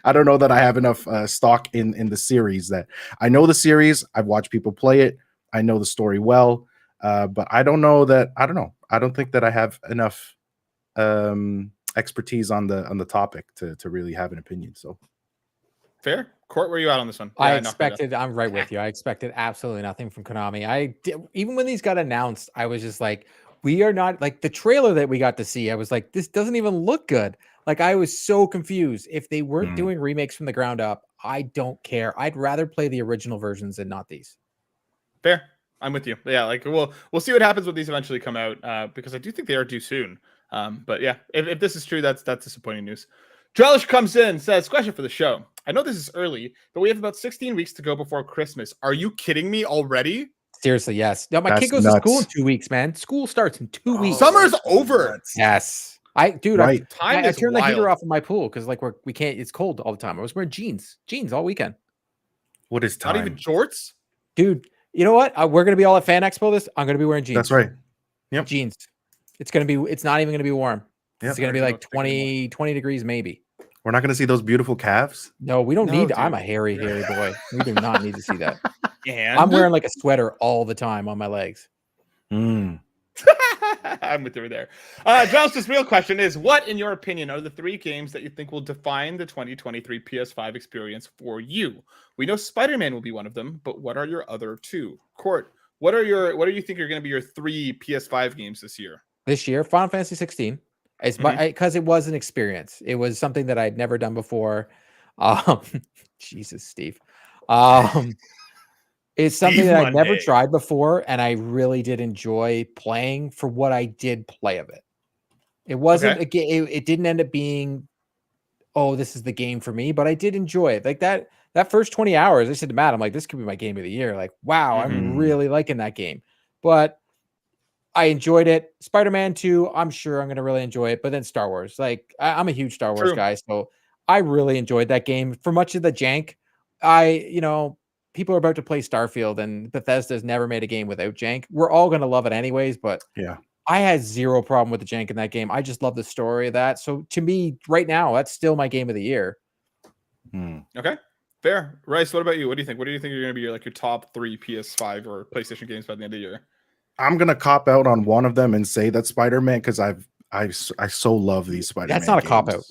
I don't know that I have enough stock in the series. That I know the series. I've watched people play it. I know the story well. But I don't know that. I don't know. I don't think that I have enough expertise on the topic to really have an opinion. So fair. Court, where are you at on this one? I'm right with you. I expected absolutely nothing from Konami. Even when these got announced, I was just like, we are not the trailer that we got to see. I was like, this doesn't even look good. I was so confused. If they weren't doing remakes from the ground up, I don't care. I'd rather play the original versions than not these. Fair. I'm with you. Yeah, we'll see what happens when these eventually come out, because I do think they are due soon. But yeah, if this is true, that's disappointing news. Drellesh comes in, says, question for the show. I know this is early, but we have about 16 weeks to go before Christmas. Are you kidding me already? Seriously, yes. No, my kid goes to school in 2 weeks, man. School starts in 2 weeks. Summer's over. Nuts. Yes. I turned the heater off in my pool because we can't. It's cold all the time. I was wearing jeans all weekend. What is time? Not even shorts, dude. You know what? We're gonna be all at Fan Expo. I'm gonna be wearing jeans. That's right. Yep. Jeans. It's not even gonna be warm. Yep. It's gonna be 20 degrees maybe. We're not gonna see those beautiful calves. No, we don't need. Dude. I'm a hairy boy. We do not need to see that. And I'm wearing a sweater all the time on my legs. I'm with you there. Josh's real question is, what, in your opinion, are the 3 games that you think will define the 2023 PS5 experience for you? We know Spider-Man will be one of them, but what are your other 2? Court, what do you think are going to be your 3 PS5 games this year? This year, Final Fantasy 16. It's because it was an experience. It was something that I'd never done before. Jesus, Steve. It's something Steve that I've never Monday. tried before, and I really did enjoy playing for what I did play of it. It wasn't Okay. it didn't end up being, oh, this is the game for me, but I did enjoy it. Like that first 20 hours, I said to Matt, I'm like, this could be my game of the year. Like, wow, I'm Mhm. really liking that game. But I enjoyed it. Spider-Man 2, I'm sure I'm gonna really enjoy it. But then Star Wars, like I'm a huge Star Wars True. guy, so I really enjoyed that game. For much of the jank, people are about to play Starfield, and Bethesda's never made a game without jank. We're all gonna love it anyways, but Yeah. I had zero problem with the jank in that game. I just love the story of that. So to me, right now, that's still my game of the year. Okay. Fair. Rice, what about you? What do you think? What do you think are going to be your top 3 PS5 or PlayStation games by the end of the year? I'm gonna cop out on one of them and say that Spider-Man because I so love these Spider-Man. That's not a games. cop out.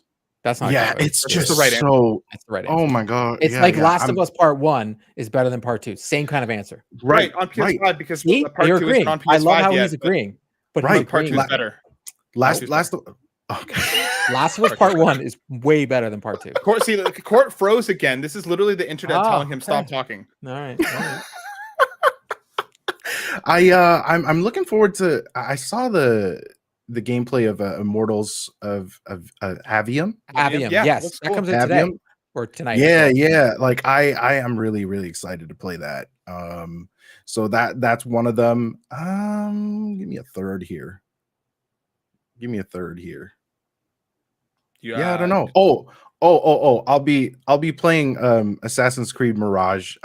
That's not. Yeah, a cop-out. it's That's just the right answer. so. That's the right Oh answer. my god, It's yeah, like yeah, Last of Us Part 1 is better than Part 2. Same kind of answer. right on PS5 because See, Part you're 2 isn't agreeing. on PS5 I love how yet, he's agreeing, but Right. he's Part 2 is agreeing. better. Last Nope. okay. Last of Us Part 1 is way better than Part 2. Court froze again. This is literally the internet telling him stop okay. talking. All right. I'm looking forward to. I saw the gameplay of Immortals of Avium. Avium, Yeah, yes, looks that cool. comes in today Avium. or tonight. Yeah. Like I am really excited to play that. So that's one of them. Give me a third here. Yeah, I don't know. Oh. I'll be playing Assassin's Creed Mirage.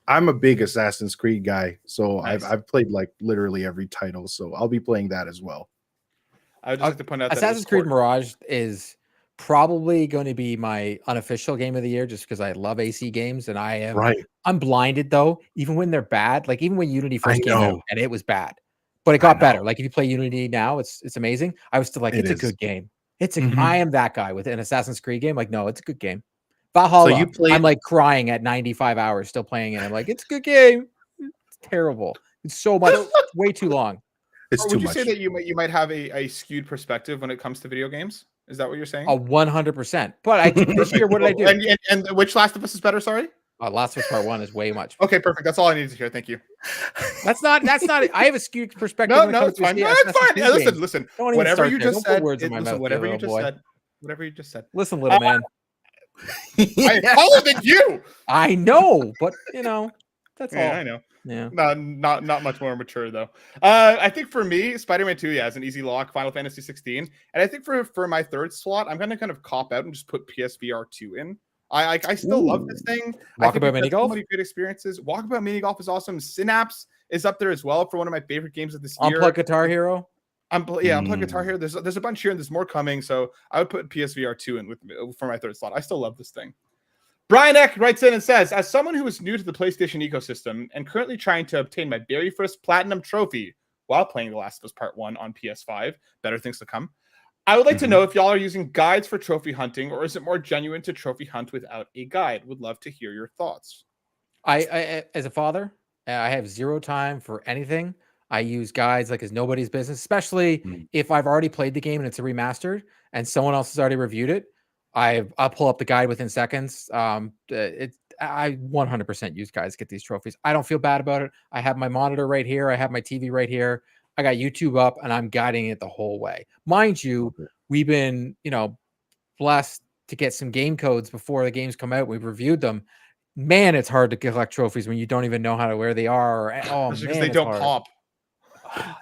I'm a big Assassin's Creed guy, so Nice. I've played like literally every title, so I'll be playing that as well. I would just like to point out that Assassin's Creed Mirage is probably going to be my unofficial game of the year just because I love AC games and I'm blinded though, even when they're bad. Like even when Unity first came out and it was bad, but it got better. Like if you play Unity now, it's amazing. I was still like, it's a good game. I am that guy with an Assassin's Creed game. Like, no, it's a good game. Valhalla, I'm like crying at 95 hours still playing it. I'm like, it's a good game. It's terrible. It's so much, way too long. It's would you say that you might have a skewed perspective when it comes to video games? Is that what you're saying? 100%. But this year, what did I do? And which Last of Us is better? Sorry. Last of Us Part 1 is way much. Okay, perfect. That's all I needed to hear. Thank you. That's not. I have a skewed perspective. No, it's fine. No, it's fine. Yeah, listen. Whatever you just said. Whatever you just said. Listen, little man. I'm taller than you. I know, but that's all. I know. Yeah. Not much more mature though. I think for me, Spider-Man 2, is an easy lock. Final Fantasy 16, and I think for my third slot, I'm gonna kind of cop out and just put PSVR 2 in. I still love this thing. Walkabout Mini Golf. So many good experiences. Walkabout Mini Golf is awesome. Synapse is up there as well for one of my favorite games of this year. Unplugged Guitar Hero. Unplugged Guitar Hero. There's a bunch here and there's more coming. So I would put PSVR 2 in for my third slot. I still love this thing. Brian Eck writes in and says, as someone who is new to the PlayStation ecosystem and currently trying to obtain my very first platinum trophy while playing The Last of Us Part 1 on PS5, better things to come, I would like to know if y'all are using guides for trophy hunting, or is it more genuine to trophy hunt without a guide? Would love to hear your thoughts. I as a father, I have zero time for anything. I use guides like it's nobody's business, especially if I've already played the game and it's a remastered and someone else has already reviewed it. I'll pull up the guide within seconds. I 100% use guides to get these trophies. I don't feel bad about it. I have my monitor right here. I have my TV right here. I got YouTube up and I'm guiding it the whole way. Mind you, we've been, blessed to get some game codes before the games come out. We've reviewed them. Man, it's hard to collect trophies when you don't even know where they are. Because they don't pop.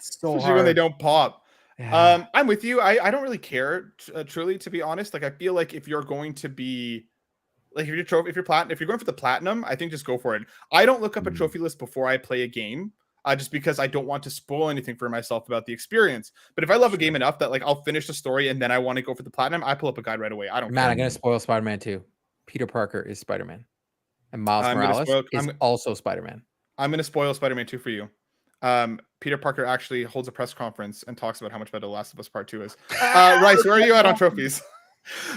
So especially hard. when they don't pop. Yeah. I'm with you. I don't really care, truly, to be honest. Like, I feel like if you're going to be like, if you're going for the platinum, I think just go for it. I don't look up a trophy list before I play a game. Just because I don't want to spoil anything for myself about the experience. But if I love a game enough that like I'll finish the story and then I want to go for the platinum, I pull up a guide right away. I don't care. I'm going to spoil Spider-Man 2. Peter Parker is Spider-Man. And Miles Morales is also Spider-Man. I'm going to spoil Spider-Man 2 for you. Peter Parker actually holds a press conference and talks about how much better The Last of Us Part 2 is. Rice, where are you at on trophies?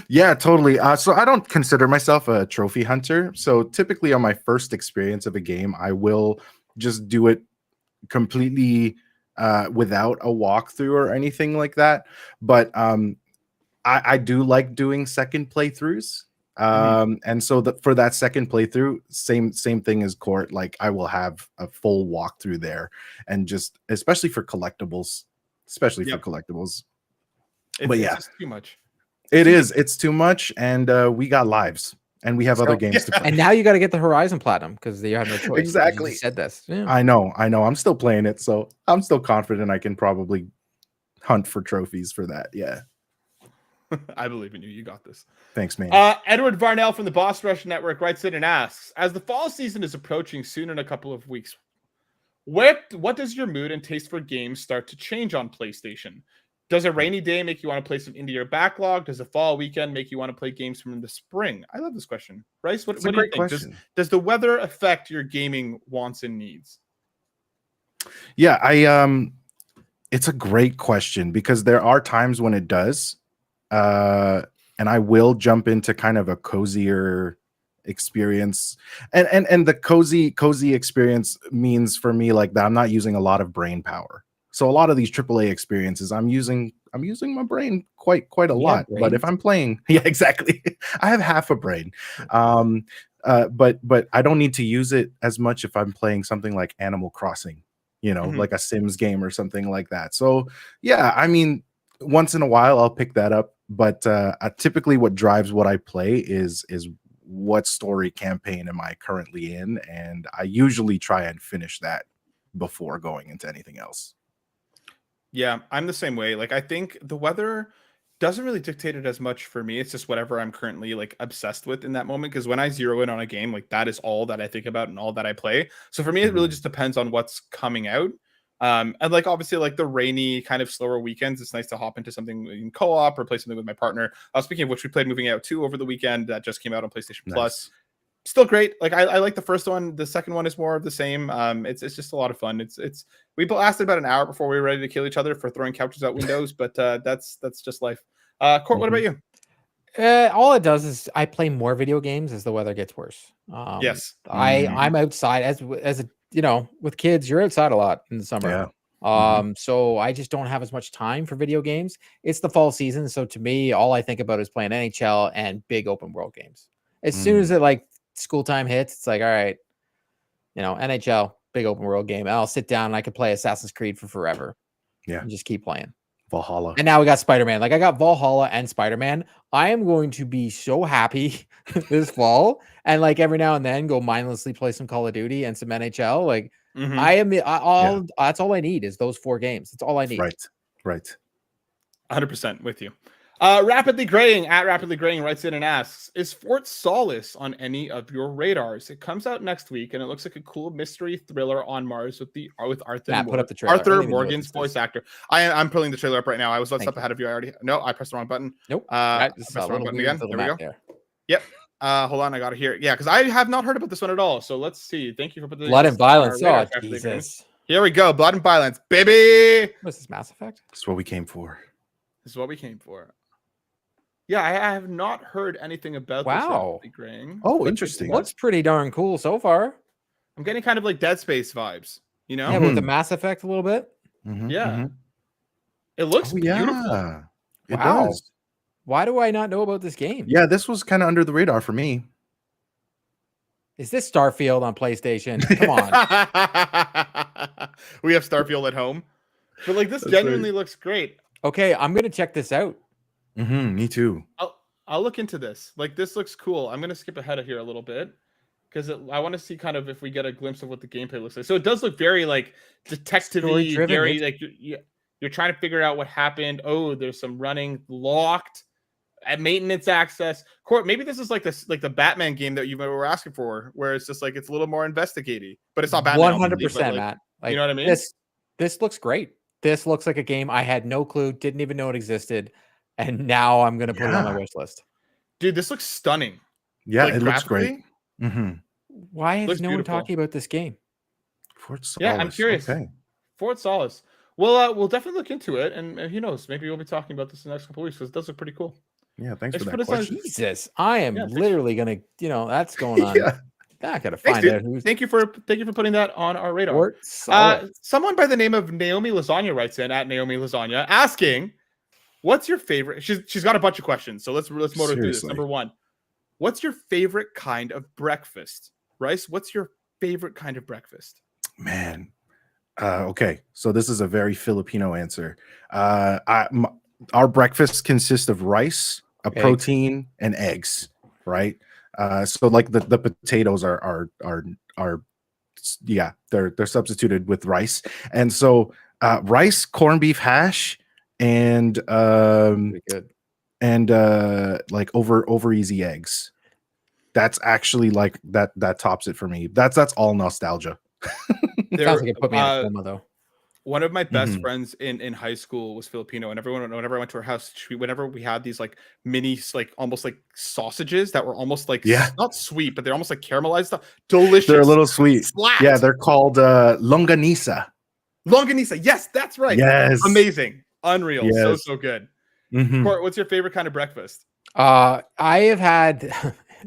Yeah, totally. So I don't consider myself a trophy hunter. So typically on my first experience of a game, I will just do it completely without a walkthrough or anything like that. But I do like doing second playthroughs. And so for that second playthrough, same thing as Court. Like I will have a full walkthrough there, and just especially for collectibles, but It's yeah, just too much. it's too much, and we got lives, and we have other games to play. And now you got to get the Horizon Platinum because you have no choice. Exactly. You just said this. Yeah. I know. I'm still playing it, so I'm still confident I can probably hunt for trophies for that. Yeah. I believe in you. You got this. Thanks, man. Edward Varnell from the Boss Rush Network writes in and asks, as the fall season is approaching soon in a couple of weeks, what does your mood and taste for games start to change on PlayStation? Does a rainy day make you want to play some indie or backlog? Does a fall weekend make you want to play games from the spring? I love this question. Bryce, what do you think? Does the weather affect your gaming wants and needs? Yeah, it's a great question because there are times when it does. And I will jump into kind of a cozier experience, and the cozy experience means for me like that I'm not using a lot of brain power. So a lot of these AAA experiences, I'm using my brain quite a lot. But if I'm playing, yeah, exactly, I have half a brain. But I don't need to use it as much if I'm playing something like Animal Crossing, like a Sims game or something like that. So yeah, I mean, once in a while I'll pick that up, but typically what drives what I play is what story campaign am I currently in, and I usually try and finish that before going into anything else. Yeah, I'm the same way. Like I think the weather doesn't really dictate it as much for me. It's just whatever I'm currently like obsessed with in that moment, because when I zero in on a game, like that is all that I think about and all that I play. So for me, it really just depends on what's coming out. And like obviously like the rainy kind of slower weekends, it's nice to hop into something in co-op or play something with my partner. Speaking of which, we played Moving Out 2 over the weekend. That just came out on PlayStation Plus. Still great. Like I like the first one. The second one is more of the same. It's just a lot of fun. We lasted about an hour before we were ready to kill each other for throwing couches out windows, but that's just life. Court, what about you? All it does is I play more video games as the weather gets worse. Yes. I'm outside as a with kids, you're outside a lot in the summer. Yeah. So I just don't have as much time for video games. It's the fall season, so to me, all I think about is playing NHL and big open world games. As soon as it like school time hits, it's like, all right, NHL, big open world game. And I'll sit down and I could play Assassin's Creed for forever. Yeah. And just keep playing. Valhalla. And now we got Spider-Man. Like I got Valhalla and Spider-Man. I am going to be so happy this fall, and like every now and then go mindlessly play some Call of Duty and some NHL. Like that's all I need is those 4 games. That's all I need. Right. 100% with you. Rapidly Graying writes in and asks, is Fort Solis on any of your radars? It comes out next week and it looks like a cool mystery thriller on Mars with Arthur Morgan's voice actor. I'm pulling the trailer up right now. I was one step ahead of you. I pressed the wrong button. Nope. I pressed the wrong button again. There we go. Yep. Hold on, I got it here. Yeah, because I have not heard about this one at all. So let's see. Thank you for putting Blood and Violence. Oh, Jesus. Here we go. Blood and Violence, baby. What's this, Mass Effect? This is what we came for. Yeah, I have not heard anything about this. Graying. Oh, interesting. Looks pretty darn cool so far. I'm getting kind of like Dead Space vibes, Yeah, with the Mass Effect a little bit. It looks beautiful. Yeah, it does. Why do I not know about this game? Yeah, this was kind of under the radar for me. Is this Starfield on PlayStation? Come on. We have Starfield at home. But like this genuinely looks great. Okay, I'm gonna check this out. Me too. I'll look into this. Like this looks cool. I'm gonna skip ahead of here a little bit because I want to see kind of if we get a glimpse of what the gameplay looks like. So it does look very like detective-y, very like you're trying to figure out what happened. Oh, there's some running locked at maintenance access. Court, maybe this is like the Batman game that you were asking for, where it's just like it's a little more investigative, but it's not Batman. 100%, Matt. Like, you know what I mean? This looks great. This looks like a game I had no clue, didn't even know it existed. And now I'm going to put it on my wish list. Dude, this looks stunning. Yeah, like, it looks great. Why is no one talking about this game? Fort Solis. Yeah, I'm curious. Okay. Fort Solis. Well, we'll definitely look into it. And who knows? Maybe we'll be talking about this in the next couple of weeks because it does look pretty cool. Yeah, thanks for that question. Jesus, I am literally going to, that's going on. I got to find out. Thank you for putting that on our radar. Someone by the name of Naomi Lasagna writes in at Naomi Lasagna asking, what's your favorite? She's got a bunch of questions, so let's motor through this. Number 1, What's your favorite kind of breakfast? Rice, what's your favorite kind of breakfast? Man. Okay, so this is a very Filipino answer. Our breakfast consists of rice, a protein, and eggs, right? So like the potatoes are yeah, they're substituted with rice, and so rice, corned beef hash, and Pretty good. and like over easy eggs. That's actually like that tops it for me. That's all nostalgia. Sounds like it put me in a coma though. One of my best friends in high school was Filipino, and whenever I went to her house, whenever we had these like mini, like almost like sausages that were almost like not sweet, but they're almost like caramelized stuff. Delicious. They're a little sweet. Slapped. Yeah, they're called longanisa. Longanisa. Yes, that's right. Yes. Amazing. Unreal. Yes. So good. Mhm. Court, what's your favorite kind of breakfast? I have had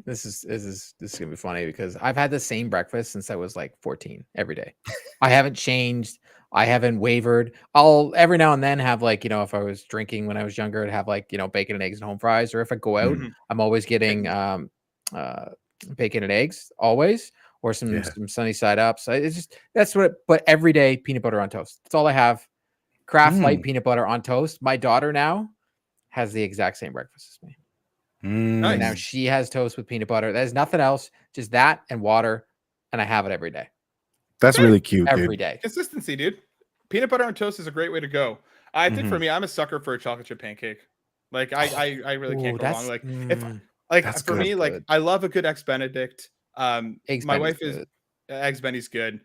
this is gonna be funny because I've had the same breakfast since I was like 14 every day. I haven't changed. I haven't wavered. I'll every now and then have like, if I was drinking when I was younger, I'd have like, bacon and eggs and home fries. Or if I go out, I'm always getting bacon and eggs always, or some sunny side ups. It's just but every day peanut butter on toast. That's all I have. Kraft light peanut butter on toast. My daughter now has the exact same breakfast as me. Nice. Now she has toast with peanut butter. There's nothing else, just that and water, and I have it every day. That's really cute, every day. Consistency, dude. Peanut butter on toast is a great way to go. I think for me, I'm a sucker for a chocolate chip pancake. Like I really can't go wrong. Like if for me, like I love a good Eggs Benedict. Eggs my Benny's wife is Eggs Benny's good.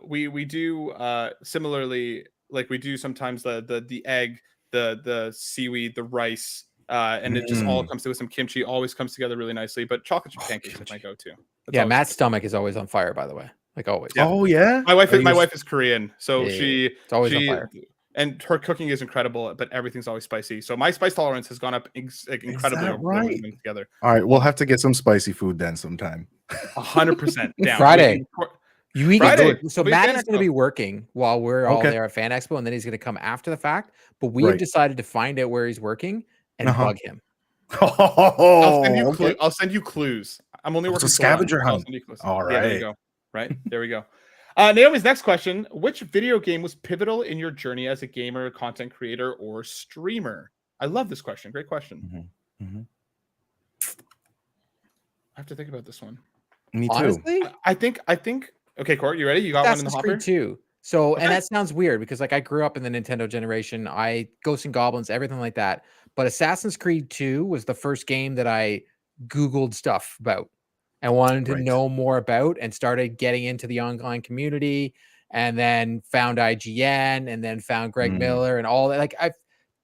We do similarly, like we do sometimes the egg, the seaweed, the rice. And it just all comes with some kimchi, always comes together really nicely. But chocolate chip pancakes is my go-to. Matt's stomach is always on fire, by the way. Like always. Yeah. Oh yeah. My wife is Korean, so it's always on fire. And her cooking is incredible, but everything's always spicy. So my spice tolerance has gone up incredibly over together. All right, we'll have to get some spicy food then sometime. 100% down. Friday. You eat Friday. So Matt is going to be working while we're all there at Fan Expo, and then he's going to come after the fact. But we've decided to find out where he's working and bug him. I'll send you clues. I'm only working a scavenger hunt. All right. Yeah, there you go. Right. There we go. Naomi's next question. Which video game was pivotal in your journey as a gamer, content creator, or streamer? I love this question. Great question. I have to think about this one. Me too. Honestly, I think okay, Court, you ready? You got one in the hopper? Too. So, and that sounds weird because like I grew up in the Nintendo generation. I Ghosts and Goblins, everything like that. But Assassin's Creed 2 was the first game that I Googled stuff about and wanted to know more about, and started getting into the online community, and then found IGN, and then found Greg Miller and all that. Like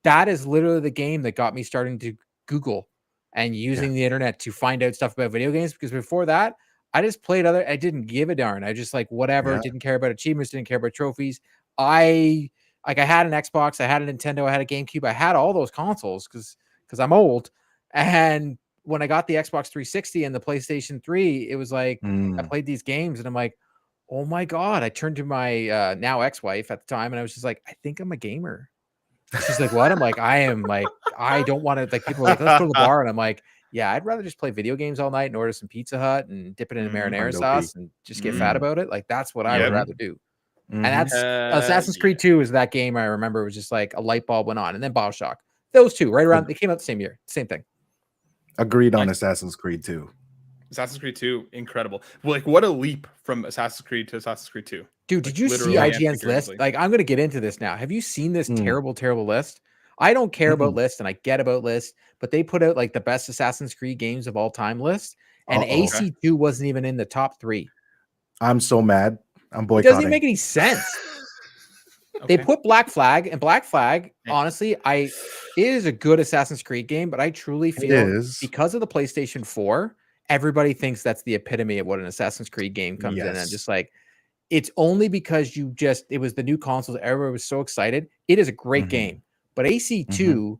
that is literally the game that got me starting to Google and using the internet to find out stuff about video games. Because before that, I just played I didn't give a darn. I just like whatever, didn't care about achievements, didn't care about trophies. I had an Xbox, I had a Nintendo, I had a GameCube, I had all those consoles because I'm old. And when I got the Xbox 360 and the PlayStation 3, it was like I played these games and I'm like, oh my God. I turned to my now ex-wife at the time and I was just like, I think I'm a gamer. She's like, what? I'm like, I am like, I don't want to, like, people are like, let's go to the bar. And I'm like, yeah, I'd rather just play video games all night and order some Pizza Hut and dip it in a marinara sauce and just get fat about it. Like, that's what I would rather do. And that's Assassin's Creed 2 is that game. I remember it was just like a light bulb went on, and then Bioshock. Those two right around, they came out the same year. Same thing. Agreed on Assassin's Creed 2. Assassin's Creed 2, incredible. Like, what a leap from Assassin's Creed to Assassin's Creed 2. Dude, did you see IGN's list? Like, I'm going to get into this now. Have you seen this terrible list? I don't care about lists, and I get about lists, but they put out like the best Assassin's Creed games of all time list, and AC2 wasn't even in the top 3. I'm so mad. I'm boycotting. It doesn't even make any sense. They put Black Flag, and Black Flag, honestly, it is a good Assassin's Creed game, but I truly feel because of the PlayStation 4, everybody thinks that's the epitome of what an Assassin's Creed game comes in, and just like, it's only because it was the new consoles, everybody was so excited. It is a great game, but AC2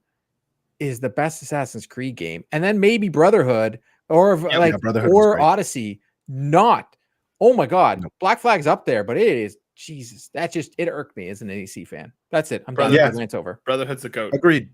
is the best Assassin's Creed game, and then maybe Brotherhood or Brotherhood or Odyssey. Not, oh my God, Black Flag's up there, but it is. Jesus, it irked me as an AC fan. That's it. I'm done. It's over. Brotherhood's the GOAT. Agreed.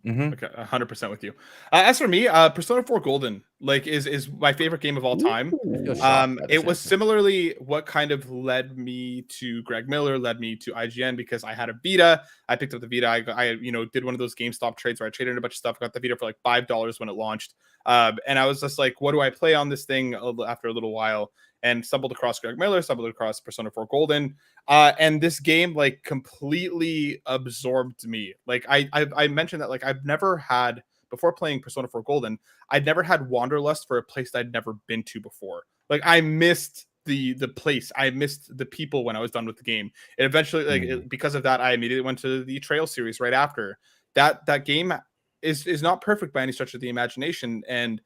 Okay, 100% with you. As for me, Persona 4 Golden like is my favorite game of all time. I feel shocked by this It was answer. similarly what kind of led me to Greg Miller, led me to IGN, because I had a Vita. I picked up the Vita. I did one of those GameStop trades where I traded in a bunch of stuff, got the Vita for like $5 when it launched. And I was just like, what do I play on this thing after a little while? And stumbled across Greg Miller, stumbled across Persona 4 Golden. And this game like completely absorbed me. Like I mentioned that like I've never had, before playing Persona 4 Golden, I'd never had wanderlust for a place that I'd never been to before. Like I missed the place. I missed the people when I was done with the game. And eventually, because of that, I immediately went to the Trail series right after. That game is not perfect by any stretch of the imagination. And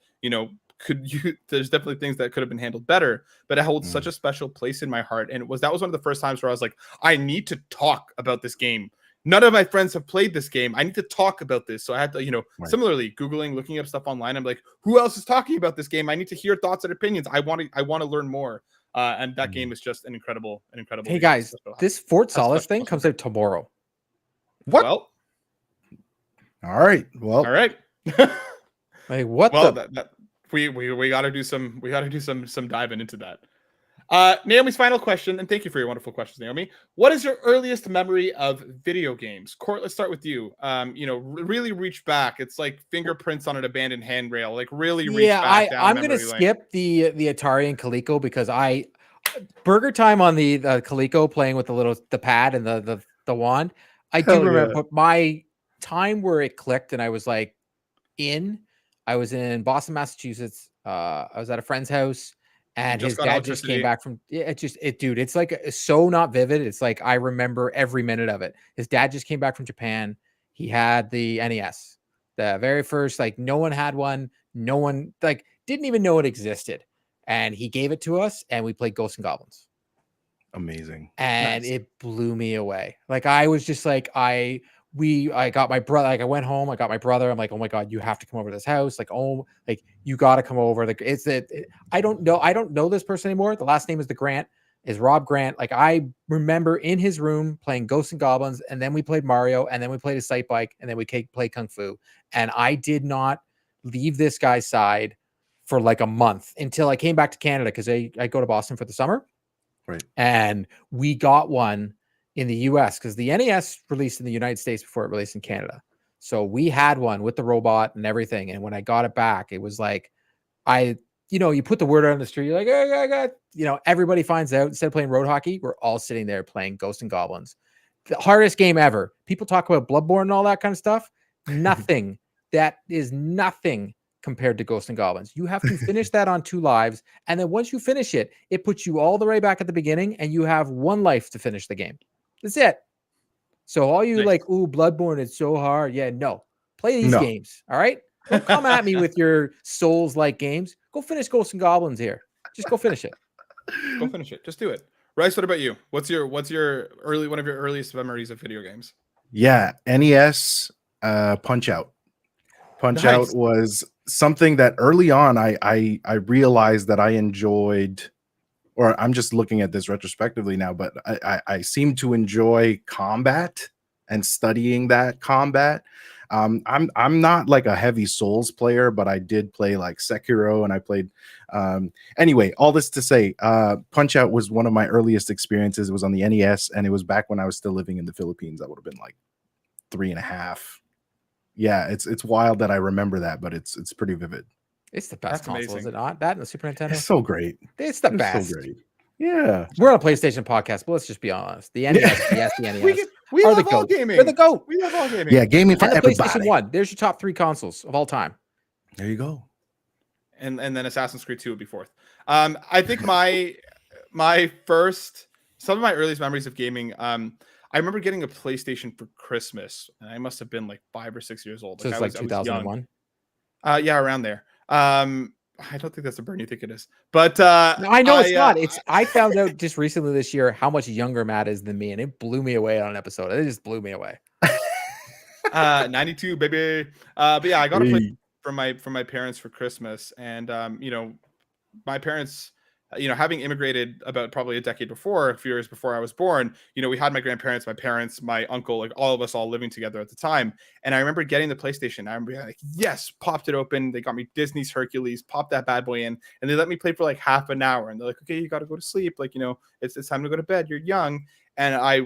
there's definitely things that could have been handled better, but it holds such a special place in my heart. And that was one of the first times where I was like, I need to talk about this game. None of my friends have played this game. I need to talk about this. So I had to, similarly Googling, looking up stuff online. I'm like, who else is talking about this game? I need to hear thoughts and opinions. I want to learn more. And that game is just an incredible. Hey game. guys, this Fort Solace thing comes out tomorrow. What? Well, all right. Well, all right. Like what? Well, we got to do some diving into that. Naomi's final question, and thank you for your wonderful questions, Naomi. What is your earliest memory of video games? Court, let's start with you. Really reach back. It's like fingerprints on an abandoned handrail. Like really reach back. I'm gonna skip the Atari and Coleco because Burger Time on the Coleco playing with the pad and the wand. I do remember, but my time where it clicked and I was like I was in Boston, Massachusetts. I was at a friend's house. And his dad just came back from dude, it's like so not vivid. It's like I remember every minute of it. His dad just came back from Japan. He had the NES, the very first, like no one had one. No one like didn't even know it existed. And he gave it to us and we played Ghosts and Goblins. Amazing. And it blew me away. Like I was just like, I got my brother, like I went home, I got my brother. I'm like, oh my God, you have to come over to this house. Like, oh, like you got to come over. Like I don't know this person anymore. The last name is is Rob Grant. Like I remember in his room playing Ghosts and Goblins. And then we played Mario and then we played a sight bike and then we played Kung Fu. And I did not leave this guy's side for like a month until I came back to Canada. Cause I go to Boston for the summer. Right. And we got one in the US because the NES released in the United States before it released in Canada. So we had one with the robot and everything. And when I got it back, it was like, you put the word out on the street, you're like, I got, everybody finds out. Instead of playing road hockey, we're all sitting there playing Ghosts and Goblins. The hardest game ever. People talk about Bloodborne and all that kind of stuff. Nothing. That is nothing compared to Ghosts and Goblins. You have to finish that on 2 lives. And then once you finish it, it puts you all the way back at the beginning and you have 1 life to finish the game. That's it. So all you like, ooh, Bloodborne is so hard. Yeah, no. Play these games. All right. Don't come at me with your Souls-like games. Go finish Ghosts and Goblins here. Just go finish it. Go finish it. Just do it. Rice, what about you? What's your one of your earliest memories of video games? Yeah, NES Punch Out. Punch Out was something that early on I realized that I enjoyed. Or I'm just looking at this retrospectively now, but I seem to enjoy combat and studying that combat. I'm not like a heavy Souls player, but I did play like Sekiro and I played. Anyway, all this to say, Punch Out was one of my earliest experiences. It was on the NES and it was back when I was still living in the Philippines. I would have been like 3.5. Yeah, it's wild that I remember that, but it's pretty vivid. It's the best console, is it not? That and the Super Nintendo. It's so great. It's the best. So great. Yeah. We're on a PlayStation podcast, but let's just be honest. The NES, the NES. We love all gaming. We're the GOAT. We love all gaming. Yeah, gaming for everybody. PlayStation 1. There's your top 3 consoles of all time. There you go. And then Assassin's Creed 2 would be 4th. I think some of my earliest memories of gaming, I remember getting a PlayStation for Christmas, and I must have been like 5 or 6 years old. So it's like 2001. Yeah, around there. I don't think that's the burn you think it is, but I know it's not. I found out just recently this year how much younger Matt is than me, and it blew me away on an episode. It just blew me away. 92, baby. But yeah, I got a play from my parents for Christmas, and my parents having immigrated about probably a decade before, a few years before I was born, we had my grandparents, my parents, my uncle, like all of us all living together at the time. And I remember getting the PlayStation. I remember like, yes, popped it open. They got me Disney's Hercules, popped that bad boy in, and they let me play for like half an hour. And they're like, okay, you got to go to sleep. Like, it's time to go to bed. You're young. And I,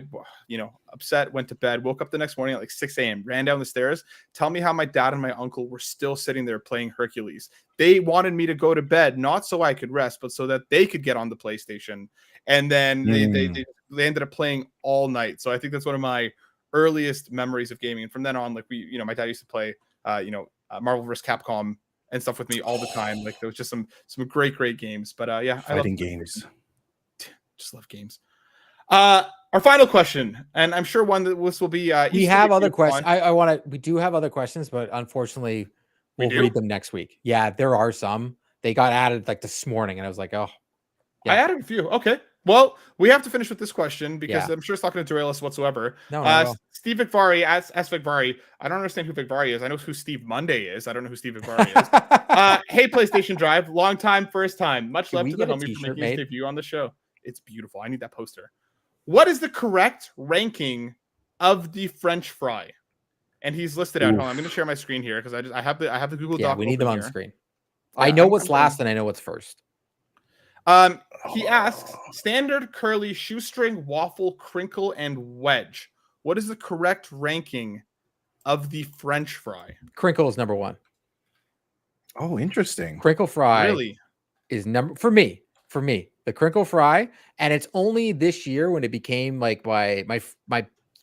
upset, went to bed, woke up the next morning at like 6 a.m., ran down the stairs. Tell me how my dad and my uncle were still sitting there playing Hercules. They wanted me to go to bed, not so I could rest, but so that they could get on the PlayStation. And then they ended up playing all night. So I think that's one of my earliest memories of gaming. And from then on, like my dad used to play, Marvel vs. Capcom and stuff with me all the time. Like there was just some great games. But yeah, fighting games. Just love games. Our final question, and I'm sure one that this will be. We have other questions. We do have other questions, but unfortunately, we'll read them next week. Yeah, there are some. They got added like this morning, and I was like, oh, yeah. I added a few. Okay. Well, we have to finish with this question because I'm sure it's not going to derail us whatsoever. No. Steve Vicvari, as Vicvari, I don't understand who Vicvari is. I know who Steve Monday is. I don't know who Steve Vicvari is. Hey, PlayStation Drive, long time, first time. Much love to the homie for making his debut on the show. It's beautiful. I need that poster. What is the correct ranking of the French fry? And he's listed out. Hold on, I'm going to share my screen here because I have the Google Doc. Yeah, we need them on screen. I know what's last and I know what's first. He asks, standard, curly, shoestring, waffle, crinkle, and wedge. What is the correct ranking of the French fry? Crinkle is number one. Oh, interesting. Crinkle fry really is number for me. The crinkle fry, and it's only this year when it became like my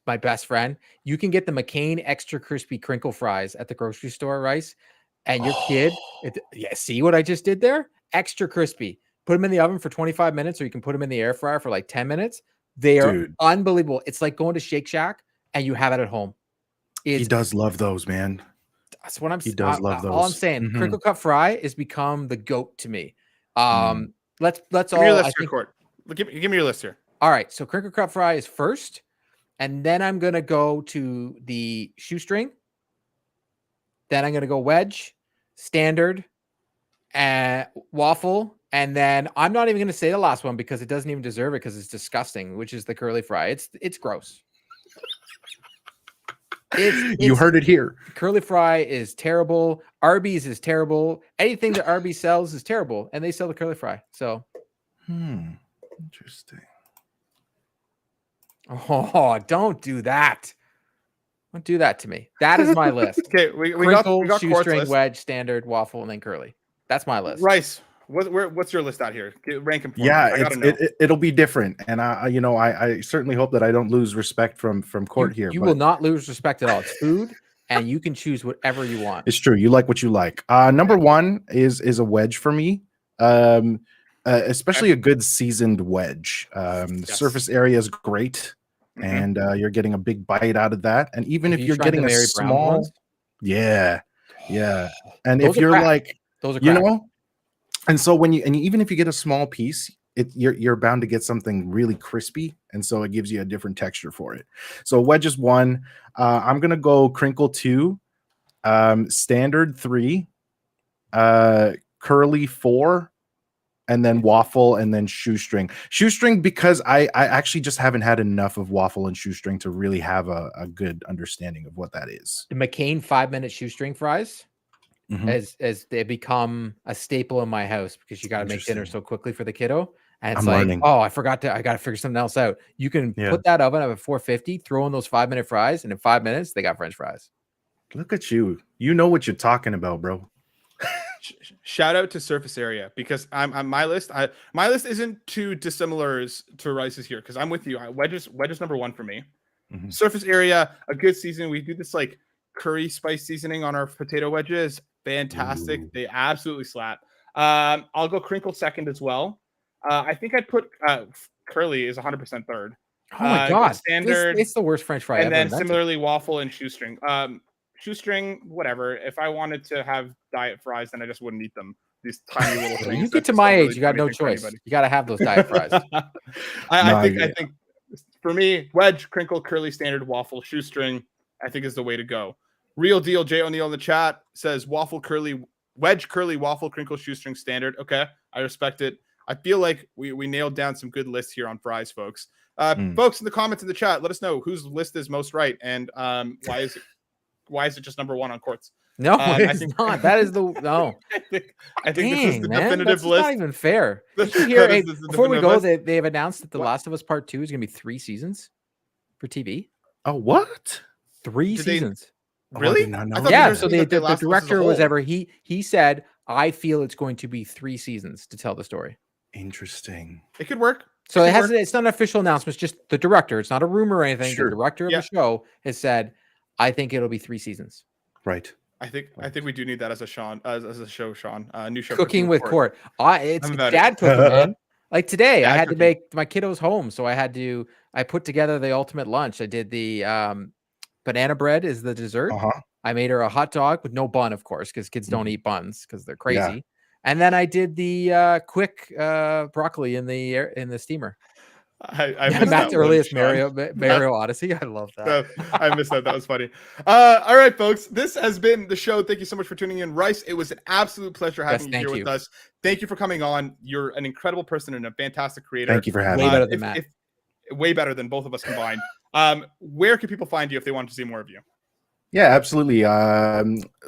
best friend. You can get the McCain extra crispy crinkle fries at the grocery store, Rice, and your kid. See what I just did there? Extra crispy. Put them in the oven for 25 minutes, or you can put them in the air fryer for like 10 minutes. They are unbelievable. It's like going to Shake Shack and you have it at home. He does love those, man. That's what I'm saying. He does love those. All I'm saying, crinkle cut fry has become the GOAT to me. Let's give me your list here, Court. Give me your list here. All right, so crinkle cut fry is first, and then I'm gonna go to the shoestring. Then I'm gonna go wedge, standard, and waffle, and then I'm not even gonna say the last one because it doesn't even deserve it because it's disgusting, which is the curly fry. It's gross. You heard it here. Curly fry is terrible. Arby's is terrible. Anything that Arby's sells is terrible, and they sell the curly fry. So, interesting. Oh, don't do that. Don't do that to me. That is my list. Okay, we got shoestring, wedge, standard, waffle, and then curly. That's my list. Rice, what's your list out here? Rank them for me. Yeah, it'll be different, and I certainly hope that I don't lose respect from Court here. You will not lose respect at all. It's food, and you can choose whatever you want. It's true. You like what you like. Number one is a wedge for me. Especially a good seasoned wedge. Surface area is great, and you're getting a big bite out of that. And even if you're getting a small, yeah, and if you're like, those are and so even if you get a small piece, you're bound to get something really crispy, and so it gives you a different texture for it. So wedge is one. I'm gonna go crinkle 2, standard 3, curly 4, and then waffle, and then shoestring. Shoestring because I actually just haven't had enough of waffle and shoestring to really have a good understanding of what that is. The McCain 5-minute shoestring fries. As they become a staple in my house because you got to make dinner so quickly for the kiddo. And it's learning. Oh, I got to figure something else out. You can put that oven up at 450, throw in those 5-minute fries, and in 5 minutes, they got French fries. Look at you. You know what you're talking about, bro. Shout out to surface area because I'm my list. My list isn't too dissimilar to Rice's here because I'm with you. Wedges number one for me. Surface area, a good season. We do this like curry spice seasoning on our potato wedges. Fantastic. Ooh. They absolutely slap. I'll go crinkle second as well. I think I'd put curly is 100% third. Oh my god, standard. It's the worst French fry. And then similarly, waffle and shoestring. Shoestring, whatever. If I wanted to have diet fries, then I just wouldn't eat them. These tiny little things. You get to my age, you got no choice. You got to have those diet fries. I think for me, wedge, crinkle, curly, standard, waffle, shoestring, I think is the way to go. Real deal. Jay O'Neill in the chat says waffle, curly, wedge, curly, waffle, crinkle, shoestring, standard. Okay, I respect it. I feel like we nailed down some good lists here on fries, folks. Mm. Folks in the comments in the chat, let us know whose list is most right, and why is it just number one on Court's? No, I it's think- not. That is the no. I think this is Dang, the man, definitive that's list. not even fair. Did you That hear? is- Hey, this is the before we definitive go, list. they've announced that The What? Last of Us Part 2 is going to be 3 seasons for TV. Oh, what? 3 Did they- seasons. Oh, I Really? did not know I thought Yeah. they were So saying that the Last of Us as a director was whole. ever he said, I feel it's going to be 3 seasons to tell the story. Interesting. It could work. So It it could has work. it's not an official announcement. It's just the director. It's not a rumor or anything. Sure. The director of Yeah. the show has said, I think it'll be 3 seasons. Right. I think we do need that as a show, Sean. New show. Cooking with Court. It's I'm about it. dad cooking, man. Like today, I Dad had to cooking. make my kiddos home, so I put together the ultimate lunch. I did the banana bread is the dessert. Uh-huh. I made her a hot dog with no bun, of course, because kids don't eat buns because they're crazy. Yeah. And then I did the quick broccoli in the steamer. I missed Matt's that one, earliest Sean. Mario Odyssey. I love that. I missed that. That was funny. All right, folks. This has been the show. Thank you so much for tuning in. Rice, it was an absolute pleasure having you here with us. Thank you for coming on. You're an incredible person and a fantastic creator. Thank you for having Way me. better than Matt. Way better than both of us combined. Where can people find you if they want to see more of you? Yeah, absolutely.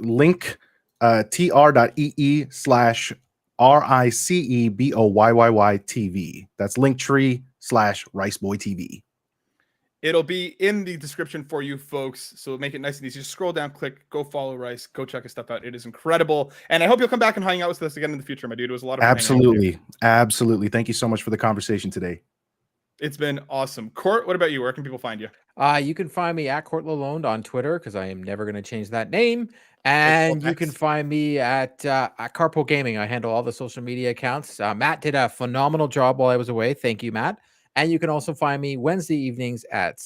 Link tr.ee/RICEBOYYY-TV. That's Linktree/RiceBoyTV. It'll be in the description for you folks. So make it nice and easy. Just scroll down, click, go follow Rice, go check his stuff out. It is incredible. And I hope you'll come back and hang out with us again in the future, my dude. It was a lot of fun. Absolutely. Absolutely. Thank you so much for the conversation today. It's been awesome. Court, what about you? Where can people find you? You can find me at Court Lalonde on Twitter because I am never going to change that name. And you can find me at Carpool Gaming. I handle all the social media accounts. Matt did a phenomenal job while I was away. Thank you, Matt. And you can also find me Wednesday evenings at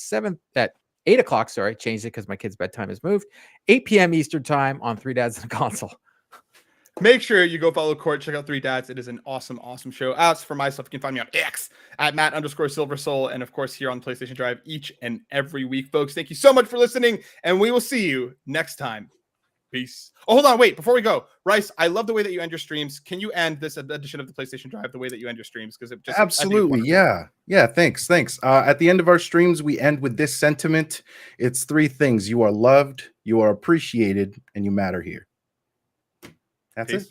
8 o'clock. Sorry, changed it because my kid's bedtime has moved. 8 p.m. Eastern time on Three Dads and a Console. Make sure you go follow Court. Check out Three Dads. It is an awesome, awesome show. As for myself, you can find me on X at Matt_SilverSoul. And of course, here on PlayStation Drive each and every week, folks. Thank you so much for listening. And we will see you next time. Peace. Oh, hold on. Wait, before we go, Rice, I love the way that you end your streams. Can you end this edition of the PlayStation Drive the way that you end your streams? Because it just absolutely. Yeah. Thanks. At the end of our streams, we end with this sentiment. It's 3 things: you are loved, you are appreciated, and you matter here. That's it.